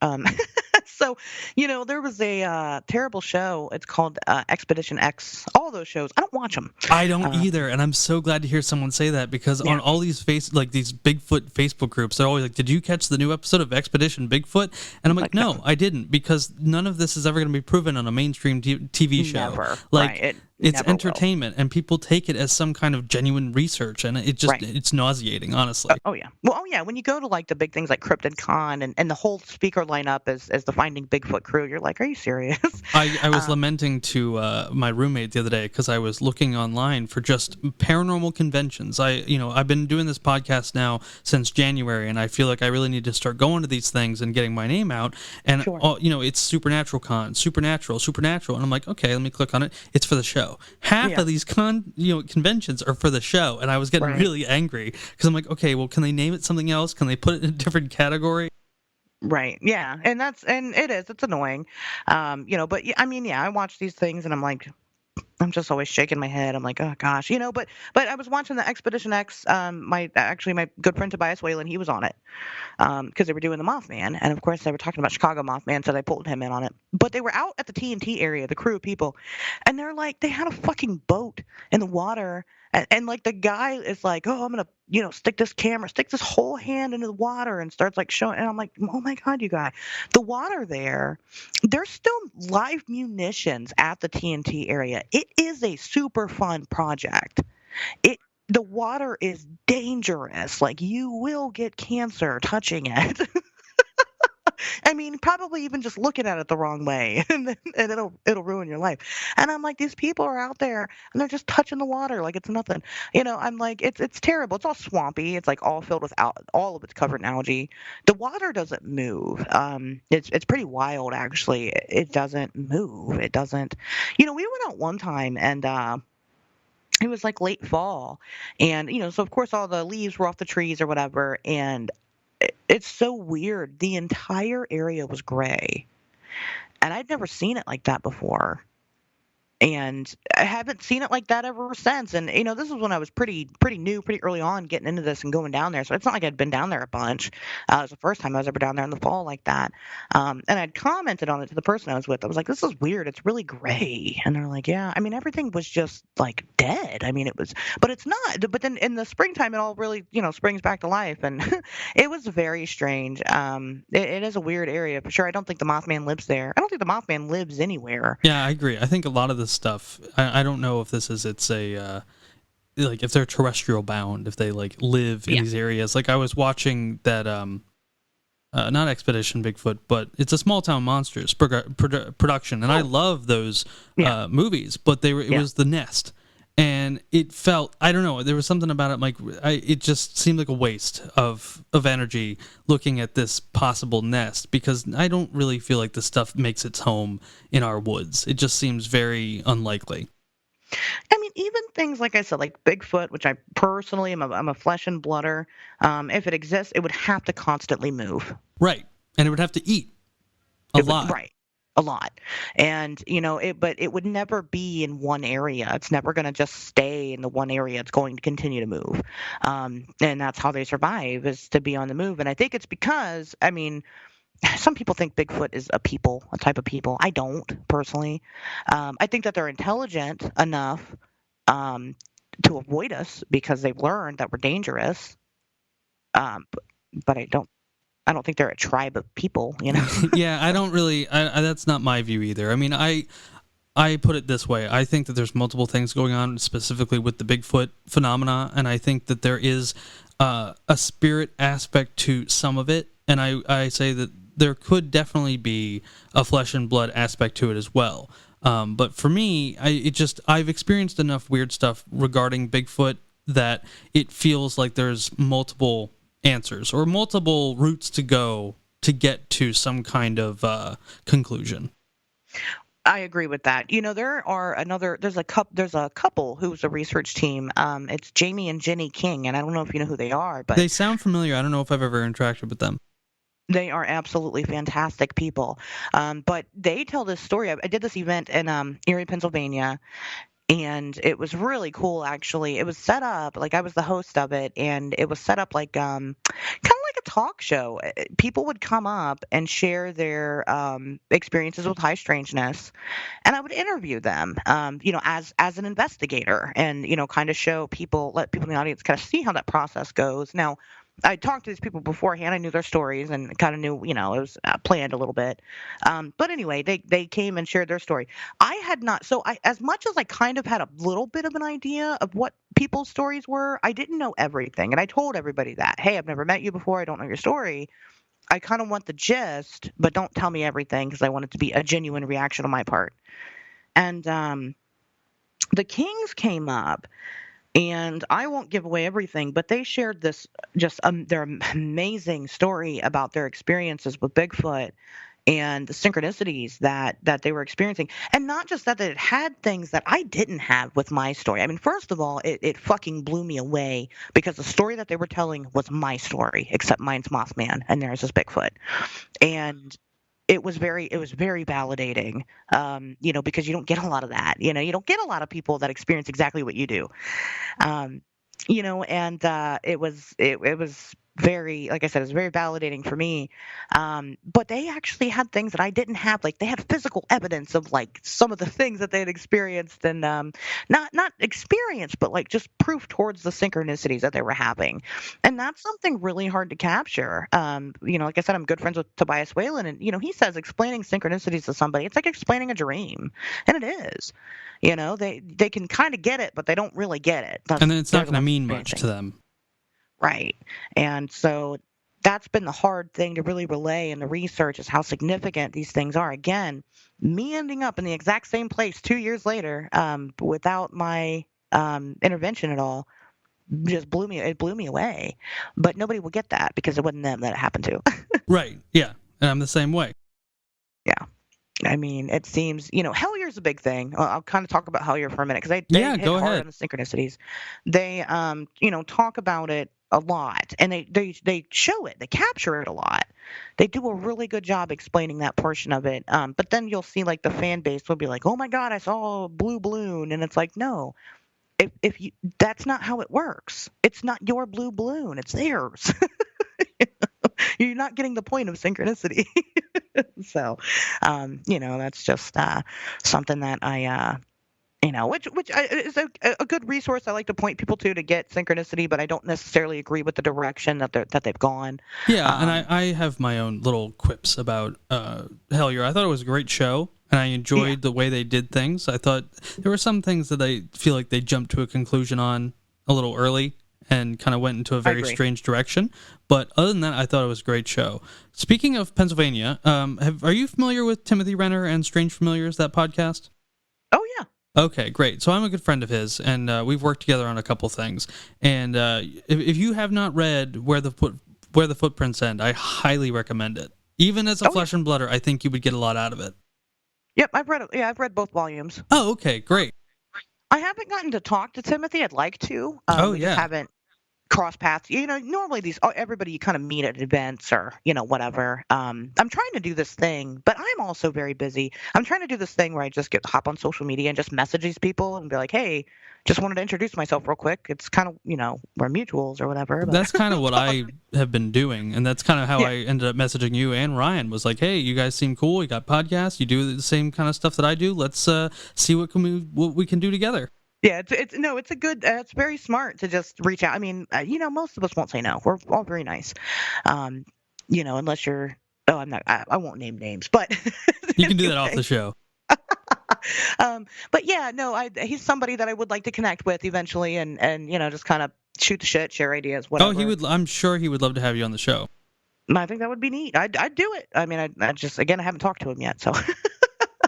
S2: So there was a terrible show. It's called Expedition X. All those shows, I don't watch them.
S1: I don't either, and I'm so glad to hear someone say that, because on all these these Bigfoot Facebook groups, they're always like, "Did you catch the new episode of Expedition Bigfoot?" And I'm like, "No, I didn't," because none of this is ever going to be proven on a mainstream TV show.
S2: Never.
S1: Like, it's entertainment, and people take it as some kind of genuine research, and it's nauseating, honestly.
S2: Oh yeah. Well, when you go to like the big things like CryptidCon and the whole speaker lineup is the Finding Bigfoot crew, you're like, are you serious?
S1: I was lamenting to my roommate the other day because I was looking online for just paranormal conventions. I've been doing this podcast now since January, and I feel like I really need to start going to these things and getting my name out. And it's Supernatural Con, Supernatural, and I'm like, okay, let me click on it. It's for the show. Half of these conventions are for the show, and I was getting really angry because I'm like, okay, well, can they name it something else? Can they put it in a different category?
S2: Right. Yeah. And it's annoying. But I watch these things and I'm just always shaking my head. I'm like, oh gosh, but I was watching the Expedition X. My good friend Tobias Whalen, he was on it because they were doing the Mothman, and of course they were talking about Chicago Mothman, so they pulled him in on it. But they were out at the TNT area, the crew of people, and they're like, they had a fucking boat in the water, and like the guy is like, oh, I'm gonna stick this whole hand into the water, and starts like showing, and I'm like, oh my god, you guy, the water there's still live munitions at the TNT area. It is a super fun project. The water is dangerous. Like, you will get cancer touching it. I mean, probably even just looking at it the wrong way, and it'll ruin your life. And I'm like, these people are out there and they're just touching the water like it's nothing. I'm like, it's terrible. It's all swampy. It's like all filled with all of it's covered in algae. The water doesn't move. It's pretty wild, actually. It doesn't move. It doesn't. We went out one time, and it was like late fall, and so of course all the leaves were off the trees or whatever, and it's so weird. The entire area was gray, and I'd never seen it like that before. And I haven't seen it like that ever since. And, this was when I was pretty new, pretty early on getting into this and going down there. So it's not like I'd been down there a bunch. It was the first time I was ever down there in the fall like that. And I'd commented on it to the person I was with. I was like, this is weird. It's really gray. And they're like, yeah. I mean, everything was just like dead. I mean, it was, but it's not. But then in the springtime, it all really, springs back to life. And it was very strange. It is a weird area for sure. I don't think the Mothman lives there. I don't think the Mothman lives anywhere.
S1: Yeah, I agree. I think a lot of this stuff, I don't know if it's a like if they're terrestrial bound, if they like live in these areas. Like, I was watching that not Expedition Bigfoot, but it's a Small Town Monsters production, and I love those movies, but it was The Nest. And it felt, I don't know, there was something about it, like, it just seemed like a waste of energy looking at this possible nest, because I don't really feel like this stuff makes its home in our woods. It just seems very unlikely.
S2: I mean, even things like I said, like Bigfoot, which I personally I'm a flesh and blooder. If it exists, it would have to constantly move.
S1: Right. And it would have to eat a lot.
S2: Right. A lot. And, but it would never be in one area. It's never going to just stay in the one area. It's going to continue to move. And that's how they survive, is to be on the move. And I think it's because, I mean, some people think Bigfoot is a type of people. I don't, personally. I think that they're intelligent enough to avoid us because they've learned that we're dangerous. But I don't think they're a tribe of people,
S1: Yeah, I don't really. That's not my view either. I mean, I put it this way. I think that there's multiple things going on, specifically with the Bigfoot phenomena, and I think that there is a spirit aspect to some of it, and I say that there could definitely be a flesh and blood aspect to it as well. But for me, I've experienced enough weird stuff regarding Bigfoot that it feels like there's multiple answers or multiple routes to go to get to some kind of conclusion.
S2: I agree with that. There's a couple who's a research team. It's Jamie and Jenny King, and I don't know if you know who they are, but
S1: They sound familiar. I don't know if I've ever interacted with them.
S2: they are absolutely fantastic people. But they tell this story. I did this event in Erie, Pennsylvania, and it was really cool, actually. It was set up like I was the host of it, and it was set up like kind of like a talk show. People would come up and share their experiences with high strangeness, and I would interview them, as an investigator, and kind of let people in the audience kind of see how that process goes. Now, I talked to these people beforehand. I knew their stories and kind of knew, it was planned a little bit. But anyway, they came and shared their story. I had not, so as much as I kind of had a little bit of an idea of what people's stories were, I didn't know everything. And I told everybody that, hey, I've never met you before. I don't know your story. I kind of want the gist, but don't tell me everything, because I want it to be a genuine reaction on my part. And the Kings came up. And I won't give away everything, but they shared this their amazing story about their experiences with Bigfoot and the synchronicities that they were experiencing. And not just that, it had things that I didn't have with my story. I mean, first of all, it fucking blew me away, because the story that they were telling was my story, except mine's Mothman and theirs is Bigfoot. And it was very validating, because you don't get a lot of that. You don't get a lot of people that experience exactly what you do. And it was very, like I said, it was very validating for me. But they actually had things that I didn't have. Like, they had physical evidence of like some of the things that they had experienced, and not experienced, but like just proof towards the synchronicities that they were having. And that's something really hard to capture. Like I said, I'm good friends with Tobias Whalen, and he says explaining synchronicities to somebody, it's like explaining a dream, and it is. They can kind of get it, but they don't really get it.
S1: And then it's not going to mean much to them.
S2: Right. And so that's been the hard thing to really relay in the research, is how significant these things are. Again, me ending up in the exact same place 2 years later, without my intervention at all, just blew me away. But nobody will get that, because it wasn't them that it happened to.
S1: Right. Yeah. And I'm the same way.
S2: Yeah. I mean, it seems, Hellyear's a big thing. I'll kind of talk about Hellyear for a minute, because they hit
S1: go
S2: hard
S1: ahead.
S2: on the synchronicities. They, talk about it a lot, and they show it, they capture it a lot. They do a really good job explaining that portion of it. But then you'll see like the fan base will be like, oh my God, I saw a blue balloon. And it's like, no, if you, that's not how it works. It's not your blue balloon, it's theirs. You're not getting the point of synchronicity. So, that's just something that I, which is a good resource I like to point people to get synchronicity, but I don't necessarily agree with the direction that they've gone.
S1: Yeah, and I have my own little quips about Hellyear. I thought it was a great show, and I enjoyed the way they did things. I thought there were some things that I feel like they jumped to a conclusion on a little early and kind of went into a very strange direction. But other than that, I thought it was a great show. Speaking of Pennsylvania, are you familiar with Timothy Renner and Strange Familiars, that podcast?
S2: Oh, yeah.
S1: Okay, great. So I'm a good friend of his, and we've worked together on a couple things. And if you have not read Where the Footprints End, I highly recommend it. Even as a
S2: Oh yeah.
S1: flesh and blooder, I think you would get a lot out of it.
S2: Yep, I've read it. Yeah, I've read both volumes.
S1: Oh, okay, great.
S2: I haven't gotten to talk to Timothy. I'd like to.
S1: Oh,
S2: We just
S1: yeah.
S2: haven't cross paths. Normally everybody you kind of meet at events or whatever. I'm trying to do this thing, but I'm also very busy. I'm trying to do this thing where I just hop on social media and just message these people and be like, hey, just wanted to introduce myself real quick. It's kind of we're mutuals or whatever. But
S1: That's kind of what I have been doing, and that's kind of how
S2: yeah,
S1: I ended up messaging you and Ryan. Was like, hey, you guys seem cool. You got podcasts. You do the same kind of stuff that I do. Let's see what we can do together.
S2: yeah. It's a good. It's very smart to just reach out. I mean, most of us won't say no. We're all very nice. Um, unless you're. Oh, I'm not. I won't name names, but
S1: You can do that off
S2: anyway.
S1: the show.
S2: But yeah, no, he's somebody that I would like to connect with eventually, and just kind of shoot the shit, share ideas,
S1: Oh,
S2: whatever.
S1: he would. I'm sure he would love to have you on the show.
S2: And I think that would be neat. I'd do it. I mean, I just again I haven't talked to him yet, so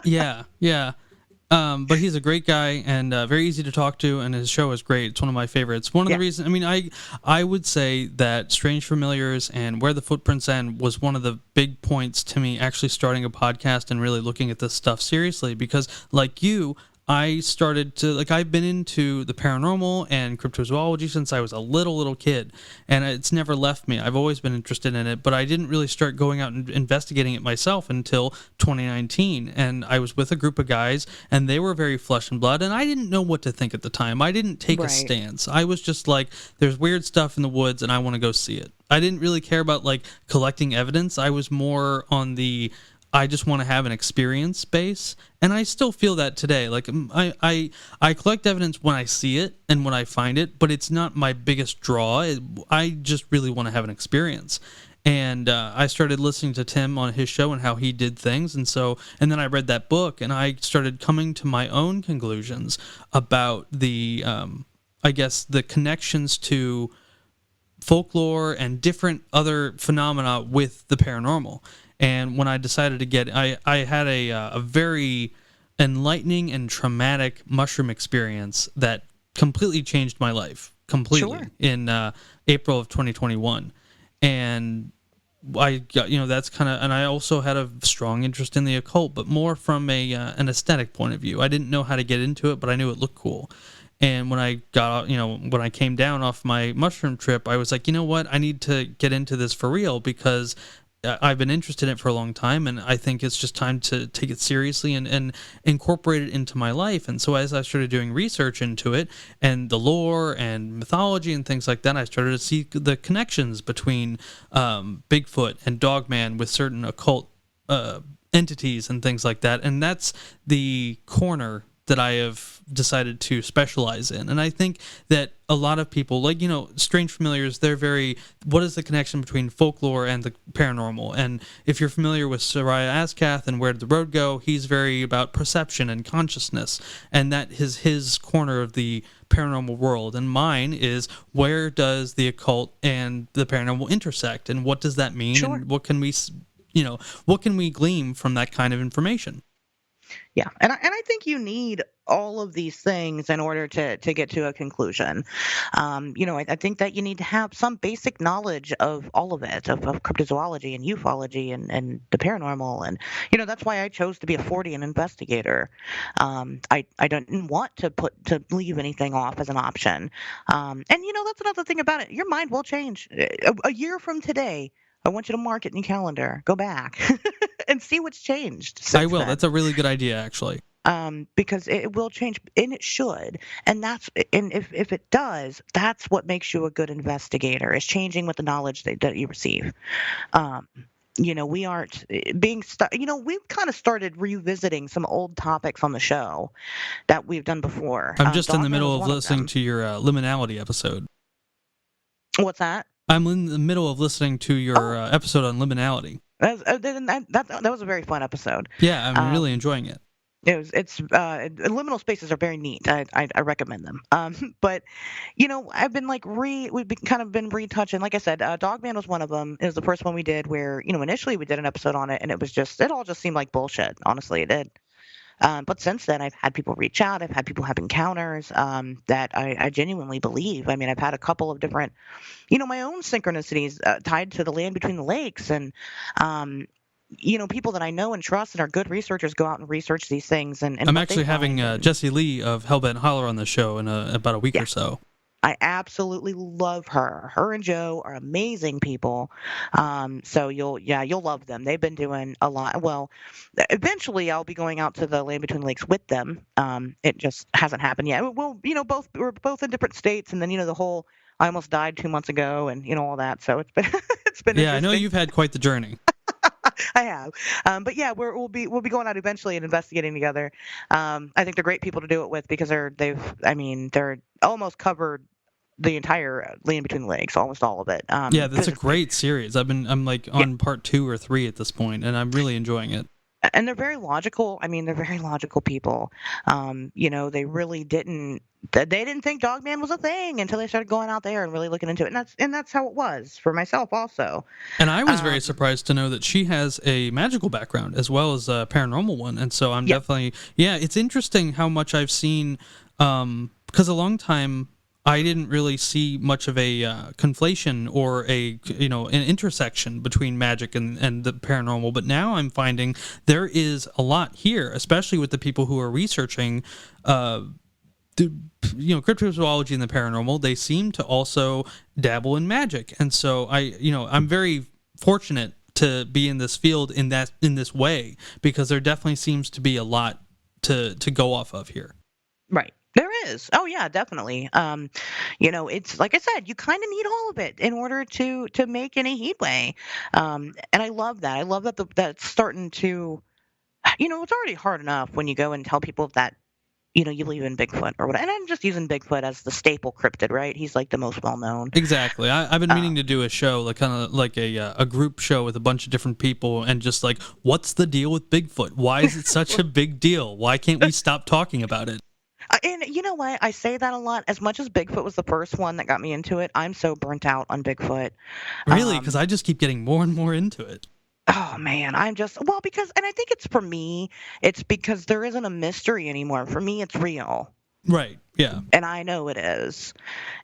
S1: Yeah, yeah. But he's a great guy and very easy to talk to, and his show is great. It's one of my favorites. One of
S2: yeah,
S1: the reasons, I mean, I would say that Strange Familiars and Where the Footprints End was one of the big points to me actually starting a podcast and really looking at this stuff seriously. Because, like you, I started to I've been into the paranormal and cryptozoology since I was a little kid, and it's never left me. I've always been interested in it, but I didn't really start going out and investigating it myself until 2019. And I was with a group of guys, and they were very flesh and blood, and I didn't know what to think at the time. I didn't take a
S2: right,
S1: stance. I was just like, there's weird stuff in the woods, and I want to go see it. I didn't really care about collecting evidence. I was more on the I just want to have an experience base, and I still feel that today. I collect evidence when I see it and when I find it, but it's not my biggest draw. I just really want to have an experience. And I started listening to Tim on his show and how he did things, and then I read that book, and I started coming to my own conclusions about the I guess the connections to folklore and different other phenomena with the paranormal. And when I decided to I had a very enlightening and traumatic mushroom experience that completely changed my life completely
S2: sure,
S1: in April of 2021. And I got, that's kind of, and I also had a strong interest in the occult, but more from an aesthetic point of view. I didn't know how to get into it, but I knew it looked cool. And when I got, when I came down off my mushroom trip, I was like, you know what? I need to get into this for real because I've been interested in it for a long time, and I think it's just time to take it seriously and incorporate it into my life. And so as I started doing research into it and the lore and mythology and things like that, I started to see the connections between Bigfoot and Dogman with certain occult entities and things like that. And that's the corner that I have decided to specialize in. And I think that a lot of people, Strange Familiars, they're very, what is the connection between folklore and the paranormal? And if you're familiar with Soraya Askath and Where Did the Road Go, he's very about perception and consciousness. And that is his corner of the paranormal world. And mine is, where does the occult and the paranormal intersect? And what does that mean?
S2: sure.
S1: And what can we glean from that kind of information?
S2: Yeah, and I think you need all of these things in order to get to a conclusion. I think that you need to have some basic knowledge of all of it, of cryptozoology and ufology and the paranormal, and that's why I chose to be a Fortean investigator. I didn't want to leave anything off as an option, and that's another thing about it. Your mind will change. A year from today, I want you to mark it in your calendar. Go back and see what's changed
S1: I
S2: since
S1: will.
S2: then.
S1: That's a really good idea, actually.
S2: Because it will change, and it should. And if it does, that's what makes you a good investigator, is changing with the knowledge that you receive. Um, we aren't being stuck. We've kind of started revisiting some old topics on the show that we've done before.
S1: I'm just in the
S2: Dogman was
S1: middle of
S2: one of
S1: listening
S2: them.
S1: to your liminality episode.
S2: What's that?
S1: I'm in the middle of listening to your
S2: Oh,
S1: episode on liminality.
S2: that was a very fun episode.
S1: Yeah, I'm really
S2: Um,
S1: enjoying it.
S2: Liminal spaces are very neat. I recommend them. But I've been we've been kind of been retouching. Like I said, Dogman was one of them. It was the first one we did where initially we did an episode on it, and it all just seemed like bullshit. Honestly, it did. But since then, I've had people reach out. I've had people have encounters that I genuinely believe. I mean, I've had a couple of different, my own synchronicities tied to the land between the lakes, and people that I know and trust and are good researchers go out and research these things, and
S1: I'm
S2: what they
S1: actually having
S2: find. And,
S1: Jessie Lee of Hellbent Holler on the show in about a week
S2: yeah,
S1: or so.
S2: I absolutely love her. Her and Joe are amazing people. So you'll love them. They've been doing a lot. Well, eventually I'll be going out to the Land Between the Lakes with them. It just hasn't happened yet. Well, we're both in different states, and then the whole I almost died 2 months ago, and all that. So it's been it's been
S1: Yeah, I know
S2: interesting.
S1: you've had quite the journey.
S2: I have, but yeah, we'll be going out eventually and investigating together. I think they're great people to do it with because they're almost covered the entire Land Between the Lakes, almost all of it.
S1: Yeah, that's a
S2: Physically.
S1: great series. I'm like
S2: Yeah,
S1: on part 2 or 3 at this point, and I'm really enjoying it.
S2: and they're very logical. I mean, they're very logical people. They really didn't. They didn't think Dogman was a thing until they started going out there and really looking into it, and that's how it was for myself also.
S1: And I was very
S2: Um,
S1: surprised to know that she has a magical background as well as a paranormal one. And so I'm
S2: yeah,
S1: definitely, yeah, it's interesting how much I've seen, because a long time I didn't really see much of a conflation or an intersection between magic and the paranormal. But now I'm finding there is a lot here, especially with the people who are researching cryptozoology and the paranormal. They seem to also dabble in magic, and so I'm very fortunate to be in this field in this way, because there definitely seems to be a lot to go off of here.
S2: right. There is. Oh yeah, definitely. It's like I said, you kind of need all of it in order to make any headway. And I love that. I love that that's starting to. It's already hard enough when you go and tell people that you believe in Bigfoot or whatever. And I'm just using Bigfoot as the staple cryptid, right? He's like the most well known.
S1: Exactly. I've been
S2: Uh,
S1: meaning to do a show, like kind of like a group show with a bunch of different people, and just like, what's the deal with Bigfoot? Why is it such a big deal? Why can't we stop talking about it?
S2: and you know what? I say that a lot. As much as Bigfoot was the first one that got me into it, I'm so burnt out on Bigfoot.
S1: Really? Because
S2: Um,
S1: I just keep getting more and more into it.
S2: oh man, because, and I think it's for me, it's because there isn't a mystery anymore. For me, it's real.
S1: Right. Yeah.
S2: And I know it is.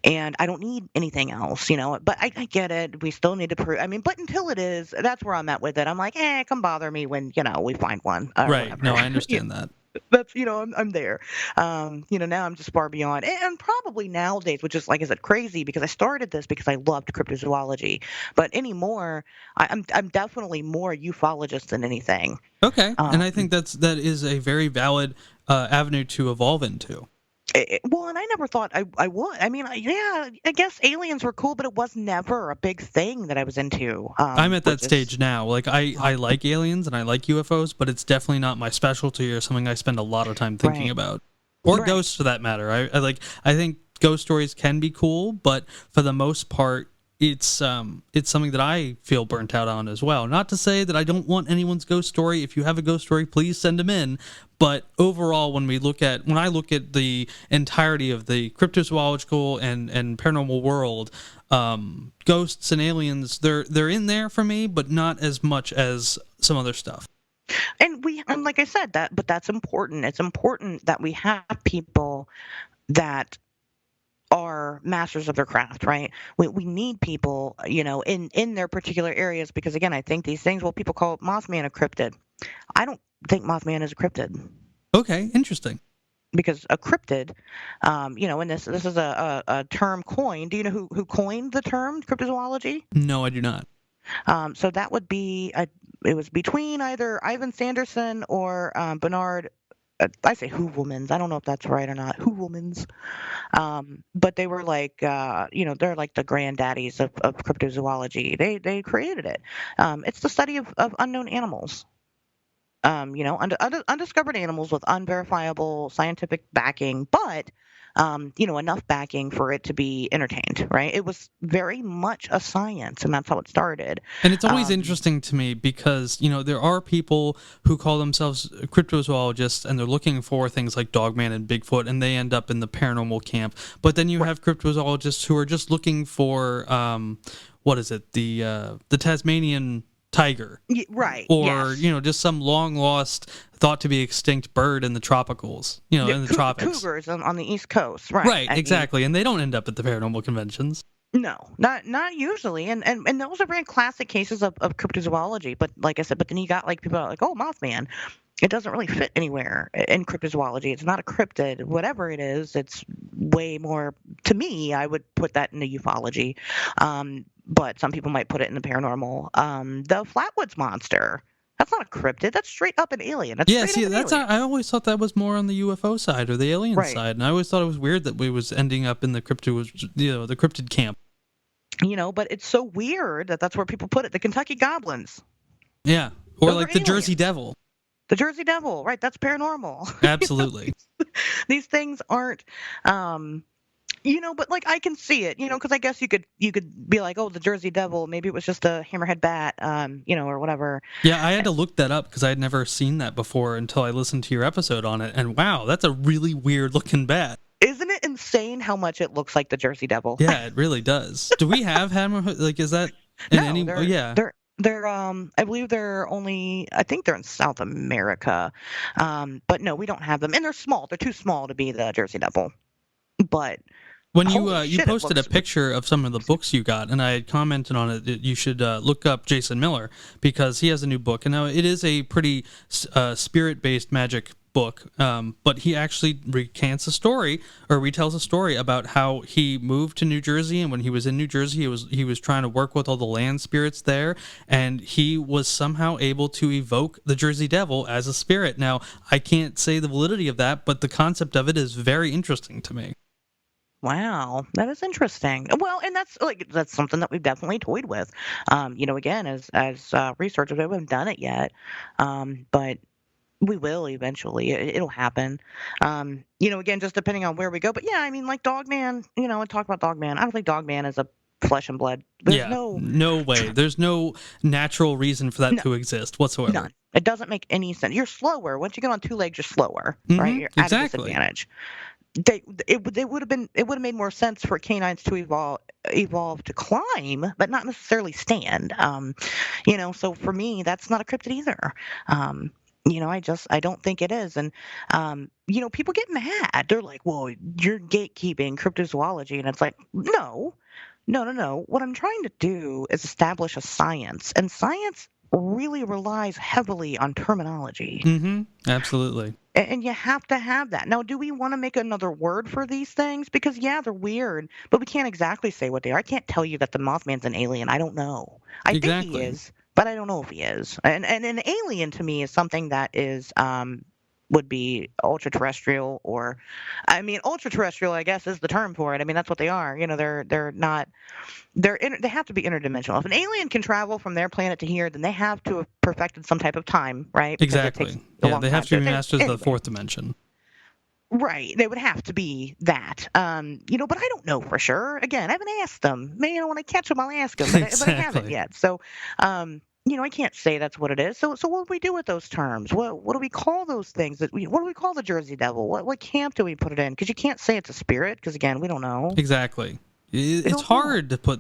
S2: And I don't need anything else, But I get it. We still need to prove. I mean, but until it is, that's where I'm at with it. I'm like, come bother me when we find one or
S1: Right.
S2: whatever.
S1: No, I understand that.
S2: That's I'm there. Now I'm just far beyond, and probably nowadays, which is like I said, crazy because I started this because I loved cryptozoology, but anymore, I'm definitely more ufologist than anything.
S1: Okay, and I
S2: Um,
S1: think that is a very valid avenue to evolve into.
S2: well, and I never thought I would. I mean, yeah, I guess aliens were cool, but it was never a big thing that I was into.
S1: I'm at that
S2: Which is
S1: stage now. Like I like aliens and I like UFOs, but it's definitely not my specialty or something I spend a lot of time thinking
S2: right,
S1: about. Or
S2: right.
S1: ghosts for that matter. I think ghost stories can be cool, but for the most part it's something that I feel burnt out on as well. Not to say that I don't want anyone's ghost story. If you have a ghost story, please send them in. But overall, when I look at the entirety of the cryptozoological and paranormal world, ghosts and aliens, they're in there for me, but not as much as some other stuff.
S2: And like I said, but that's important. It's important that we have people that are masters of their craft, right? We need people, in their particular areas because again, I think these things, well, people call Mothman a cryptid. I don't think Mothman is a cryptid
S1: Okay, interesting.
S2: because a cryptid, and this is a term coined. Do you know who coined the term cryptozoology?
S1: No, I do not.
S2: So that would be it was between either Ivan Sanderson or Bernard. I say Hoovelmans. I don't know if that's right or not. Hoovelmans. But they were like, they're like the granddaddies of cryptozoology. They created it. It's the study of unknown animals. Undiscovered animals with unverifiable scientific backing, but enough backing for it to be entertained. Right? It was very much a science, and that's how it started.
S1: And it's always
S2: Um,
S1: interesting to me because, there are people who call themselves cryptozoologists and they're looking for things like Dogman and Bigfoot, and they end up in the paranormal camp. But then you
S2: right,
S1: have cryptozoologists who are just looking for, what is it, the Tasmanian tiger.
S2: Right.
S1: Or,
S2: Yes.
S1: just some long lost, thought to be extinct bird in the tropicals, in the tropics.
S2: Cougars on the East Coast, right?
S1: Right, exactly. And they don't end up at the paranormal conventions.
S2: No, not usually, and those are very classic cases of cryptozoology. But like I said, but then you got like people like, oh, Mothman. It doesn't really fit anywhere in cryptozoology. It's not a cryptid. Whatever it is, it's way more. To me, I would put that in the ufology, but some people might put it in the paranormal. The Flatwoods Monster. That's not a cryptid. That's straight up an alien. That's
S1: Yeah,
S2: straight
S1: see,
S2: up an
S1: that's
S2: alien.
S1: I always thought that was more on the UFO side or the alien
S2: Right.
S1: side, and I always thought it was weird that we was ending up in the the cryptid camp.
S2: But it's so weird that that's where people put it. The Kentucky Goblins.
S1: Yeah, or
S2: Those
S1: like
S2: are
S1: the
S2: aliens.
S1: Jersey Devil.
S2: The Jersey Devil, right? That's paranormal.
S1: Absolutely.
S2: These things aren't, but like I can see it, because I guess you could be like, oh, the Jersey Devil, maybe it was just a hammerhead bat, or whatever.
S1: Yeah, I had to look that up because I had never seen that before until I listened to your episode on it, and wow, that's a really weird looking bat.
S2: Isn't it insane how much it looks like the Jersey Devil?
S1: Yeah, it really does. Do we have hammerhead? Like, is that in
S2: No,
S1: any?
S2: they're,
S1: Oh, yeah.
S2: They're I believe I think they're in South America. But no, we don't have them. And they're small. They're too small to be the Jersey Devil. But
S1: when you
S2: holy
S1: you
S2: shit, it
S1: posted a
S2: looks-
S1: picture of some of the books you got, and I had commented on it that you should look up Jason Miller because he has a new book, and now it is a pretty spirit-based magic book, but he actually recants a story or retells a story about how he moved to New Jersey, and when he was in New Jersey, he was trying to work with all the land spirits there, and he was somehow able to evoke the Jersey Devil as a spirit. Now, I can't say the validity of that, but the concept of it is very interesting to me.
S2: Wow, that is interesting. Well, and that's something that we've definitely toyed with. Again, as researchers, we haven't done it yet, but we will eventually. It'll happen. Again, just depending on where we go. But yeah, I mean, like Dogman. I talk about Dogman. I don't think Dogman is a flesh and blood. There's
S1: no way. There's no natural reason for that to exist whatsoever.
S2: None. It doesn't make any sense. You're slower once you get on two legs. You're slower, right? You're at a disadvantage. It would have made more sense for canines to evolve to climb, but not necessarily stand. So for me, that's not a cryptid either. I don't think it is. And people get mad. They're like, well, you're gatekeeping cryptozoology, and it's like, no. What I'm trying to do is establish a science, and science really relies heavily on terminology.
S1: Mm-hmm. Absolutely.
S2: And you have to have that. Now, do we want to make another word for these things? Because, yeah, they're weird, but we can't exactly say what they are. I can't tell you that the Mothman's an alien. I don't know. I think he is, but I don't know if he is. And an alien to me is something that is would be ultra-terrestrial ultra-terrestrial, I guess, is the term for it. I mean, that's what they are. They're not – they have to be interdimensional. If an alien can travel from their planet to here, then they have to have perfected some type of time, right?
S1: Exactly. Yeah, they have to be masters of the fourth dimension.
S2: Right. They would have to be that. But I don't know for sure. Again, I haven't asked them. Maybe when I catch them, I'll ask them, but I haven't yet. So, I can't say that's what it is. So what do we do with those terms? What do we call those things? What do we call the Jersey Devil? What camp do we put it in? Because you can't say it's a spirit, because again, we don't know.
S1: Exactly. It's hard to put,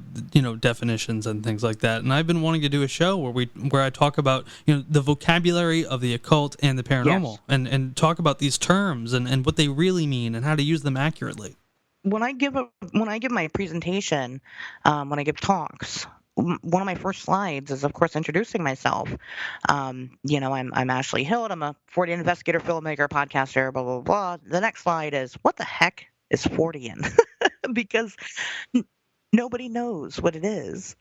S1: definitions and things like that. And I've been wanting to do a show where I talk about, the vocabulary of the occult and the paranormal,
S2: yes.
S1: and talk about these terms and what they really mean and how to use them accurately.
S2: When I give my presentation, when I give talks, one of my first slides is, of course, introducing myself. I'm Ashley Hilt. I'm a Fortean investigator, filmmaker, podcaster, blah, blah, blah. The next slide is, what the heck is Fortean? Because nobody knows what it is,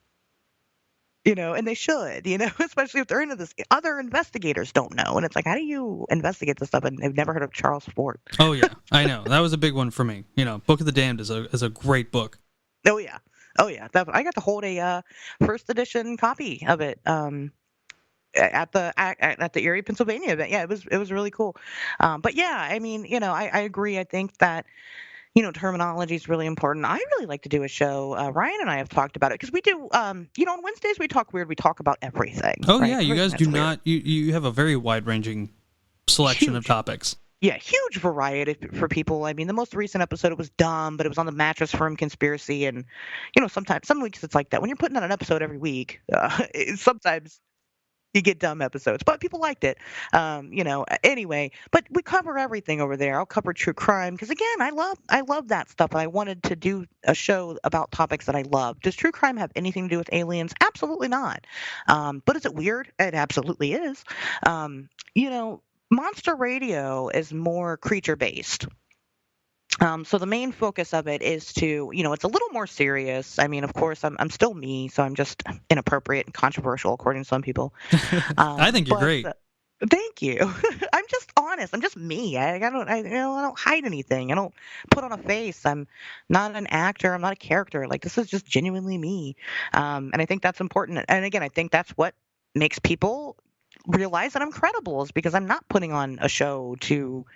S2: and they should, especially if they're into this. Other investigators don't know. And it's like, how do you investigate this stuff? And they've never heard of Charles Fort.
S1: Oh, yeah, I know. That was a big one for me. Book of the Damned is a great book.
S2: Oh, yeah. I got to hold a first edition copy of it at the Erie, Pennsylvania event. Yeah, it was really cool. But yeah, I mean, I agree. I think that terminology is really important. I really like to do a show. Ryan and I have talked about it because we do. On Wednesdays we talk weird. We talk about everything.
S1: Oh,
S2: right?
S1: yeah, you guys do not. You have a very wide ranging selection of topics.
S2: Yeah, huge variety for people. I mean, the most recent episode, it was dumb, but it was on the Mattress Firm conspiracy. And, sometimes, some weeks it's like that. When you're putting out an episode every week, sometimes You get dumb episodes, but people liked it. Anyway, but we cover everything over there. I'll cover true crime because again, I love that stuff, and I wanted to do a show about topics that I love. Does true crime have anything to do with aliens? Absolutely not. But is it weird? It absolutely is. Um, you know, Monster Radio is more creature based. So the main focus of it is to, it's a little more serious. I mean, of course, I'm still me, so I'm just inappropriate and controversial, according to some people.
S1: I think you're great.
S2: Thank you. I'm just honest. I'm just me. I don't hide anything. I don't put on a face. I'm not an actor. I'm not a character. Like this is just genuinely me. And I think that's important. And again, I think that's what makes people realize that I'm credible is because I'm not putting on a show to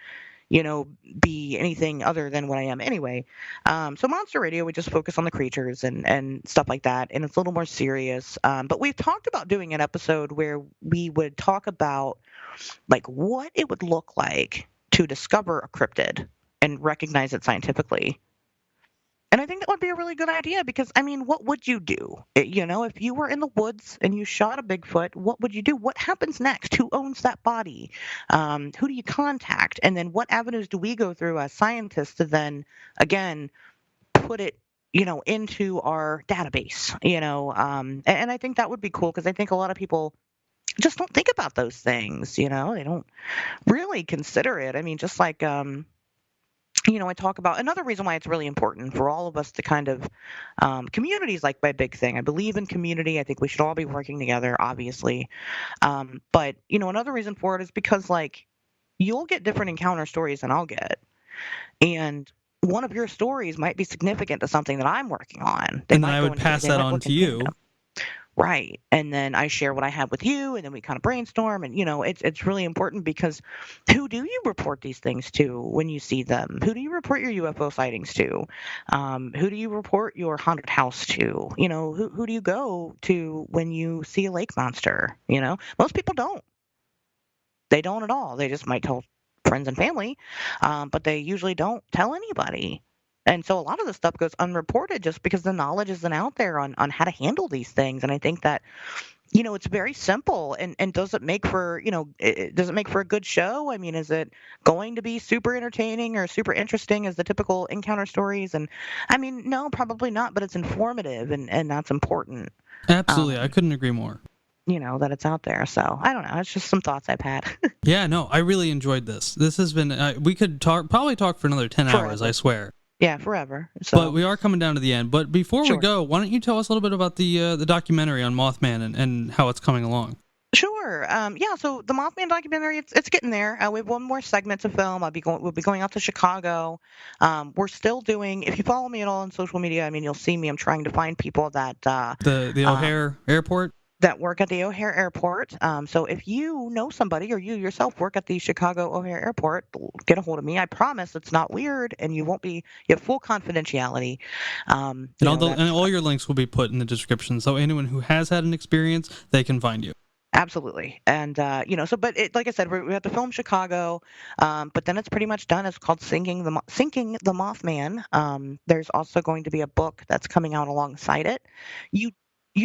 S2: be anything other than what I am anyway. So Monster Radio, we just focus on the creatures and stuff like that, and it's a little more serious. But we've talked about doing an episode where we would talk about like what it would look like to discover a cryptid and recognize it scientifically. And I think that would be a really good idea because, I mean, what would you do? If you were in the woods and you shot a Bigfoot, what would you do? What happens next? Who owns that body? Who do you contact? And then what avenues do we go through as scientists to then, again, put it, into our database, and I think that would be cool because I think a lot of people just don't think about those things, they don't really consider it. I mean, just like, I talk about another reason why it's really important for all of us to kind of community is like my big thing. I believe in community. I think we should all be working together, obviously. But another reason for it is because like you'll get different encounter stories than I'll get, and one of your stories might be significant to something that I'm working on.
S1: And then I would pass that on to you.
S2: Right. And then I share what I have with you, and then we kind of brainstorm. And, it's really important because who do you report these things to when you see them? Who do you report your UFO sightings to? Who do you report your haunted house to? Who do you go to when you see a lake monster? Most people don't. They don't at all. They just might tell friends and family, but they usually don't tell anybody. And so a lot of this stuff goes unreported just because the knowledge isn't out there on how to handle these things. And I think that, it's very simple and does it make for, does it make for a good show? I mean, is it going to be super entertaining or super interesting as the typical encounter stories? And I mean, no, probably not, but it's informative and that's important.
S1: Absolutely. I couldn't agree more.
S2: That it's out there. So I don't know. It's just some thoughts I've had.
S1: Yeah, no, I really enjoyed this. This has been, we could probably talk for another 10 hours, I swear.
S2: Yeah, forever. So.
S1: But we are coming down to the end. But before we go, why don't you tell us a little bit about the documentary on Mothman and how it's coming along?
S2: Sure. So the Mothman documentary, it's getting there. We have one more segment to film. We'll be going out to Chicago. We're still doing. If you follow me at all on social media, I mean, you'll see me. I'm trying to find people that
S1: the O'Hare Airport.
S2: That work at the O'Hare Airport. So if you know somebody or you yourself work at the Chicago O'Hare Airport, get a hold of me. I promise it's not weird and you have full confidentiality.
S1: And all your links will be put in the description. So anyone who has had an experience, they can find you.
S2: Absolutely. And, like I said, we have to film Chicago, but then it's pretty much done. It's called Sinking the Mothman. There's also going to be a book that's coming out alongside it. You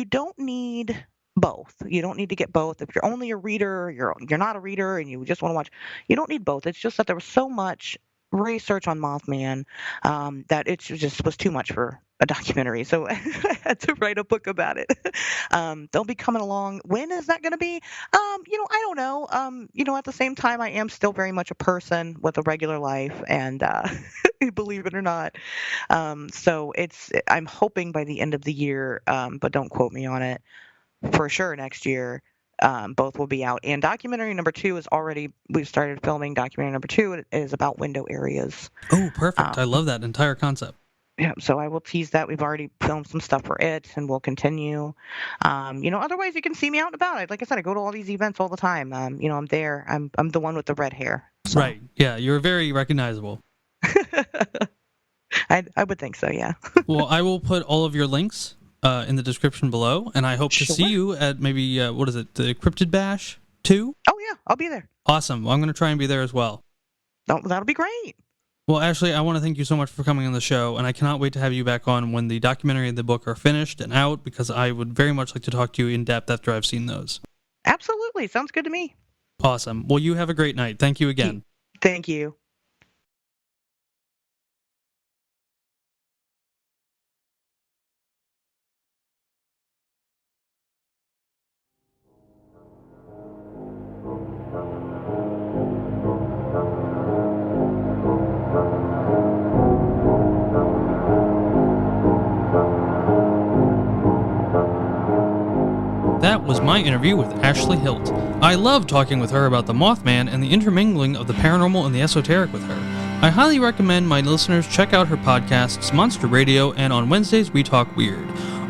S2: don't need both. You don't need to get both. If you're only a reader, you're not a reader and you just want to watch, you don't need both. It's just that there was so much research on Mothman that it just was too much for a documentary. So I had to write a book about it. They'll be coming along. When is that going to be? I don't know. At the same time, I am still very much a person with a regular life and believe it or not. So I'm hoping by the end of the year, but don't quote me on it. For sure next year, both will be out. And documentary number 2 we've started filming. Documentary number 2 is about window areas.
S1: Oh, perfect. I love that entire concept.
S2: Yeah, so I will tease that. We've already filmed some stuff for it, and we'll continue. Otherwise you can see me out and about. Like I said, I go to all these events all the time. I'm there. I'm the one with the red hair. So.
S1: Right. Yeah, you're very recognizable.
S2: I would think so, yeah.
S1: Well, I will put all of your links in the description below, and I hope to see you at maybe, the Cryptid Bash 2?
S2: Oh, yeah, I'll be there.
S1: Awesome. Well, I'm going to try and be there as well.
S2: That'll be great.
S1: Well, Ashley, I want to thank you so much for coming on the show, and I cannot wait to have you back on when the documentary and the book are finished and out, because I would very much like to talk to you in depth after I've seen those.
S2: Absolutely. Absolutely. Sounds good to me.
S1: Awesome. Well, you have a great night. Thank you again.
S2: Thank you.
S1: That was my interview with Ashley Hilt. I love talking with her about the Mothman and the intermingling of the paranormal and the esoteric with her. I highly recommend my listeners check out her podcasts, Monster Radio, and on Wednesdays We Talk Weird.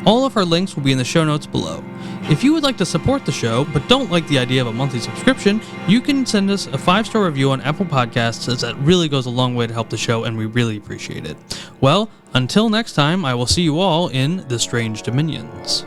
S1: All of her links will be in the show notes below. If you would like to support the show, but don't like the idea of a monthly subscription, you can send us a 5-star review on Apple Podcasts, as that really goes a long way to help the show, and we really appreciate it. Well, until next time, I will see you all in the Strange Dominions.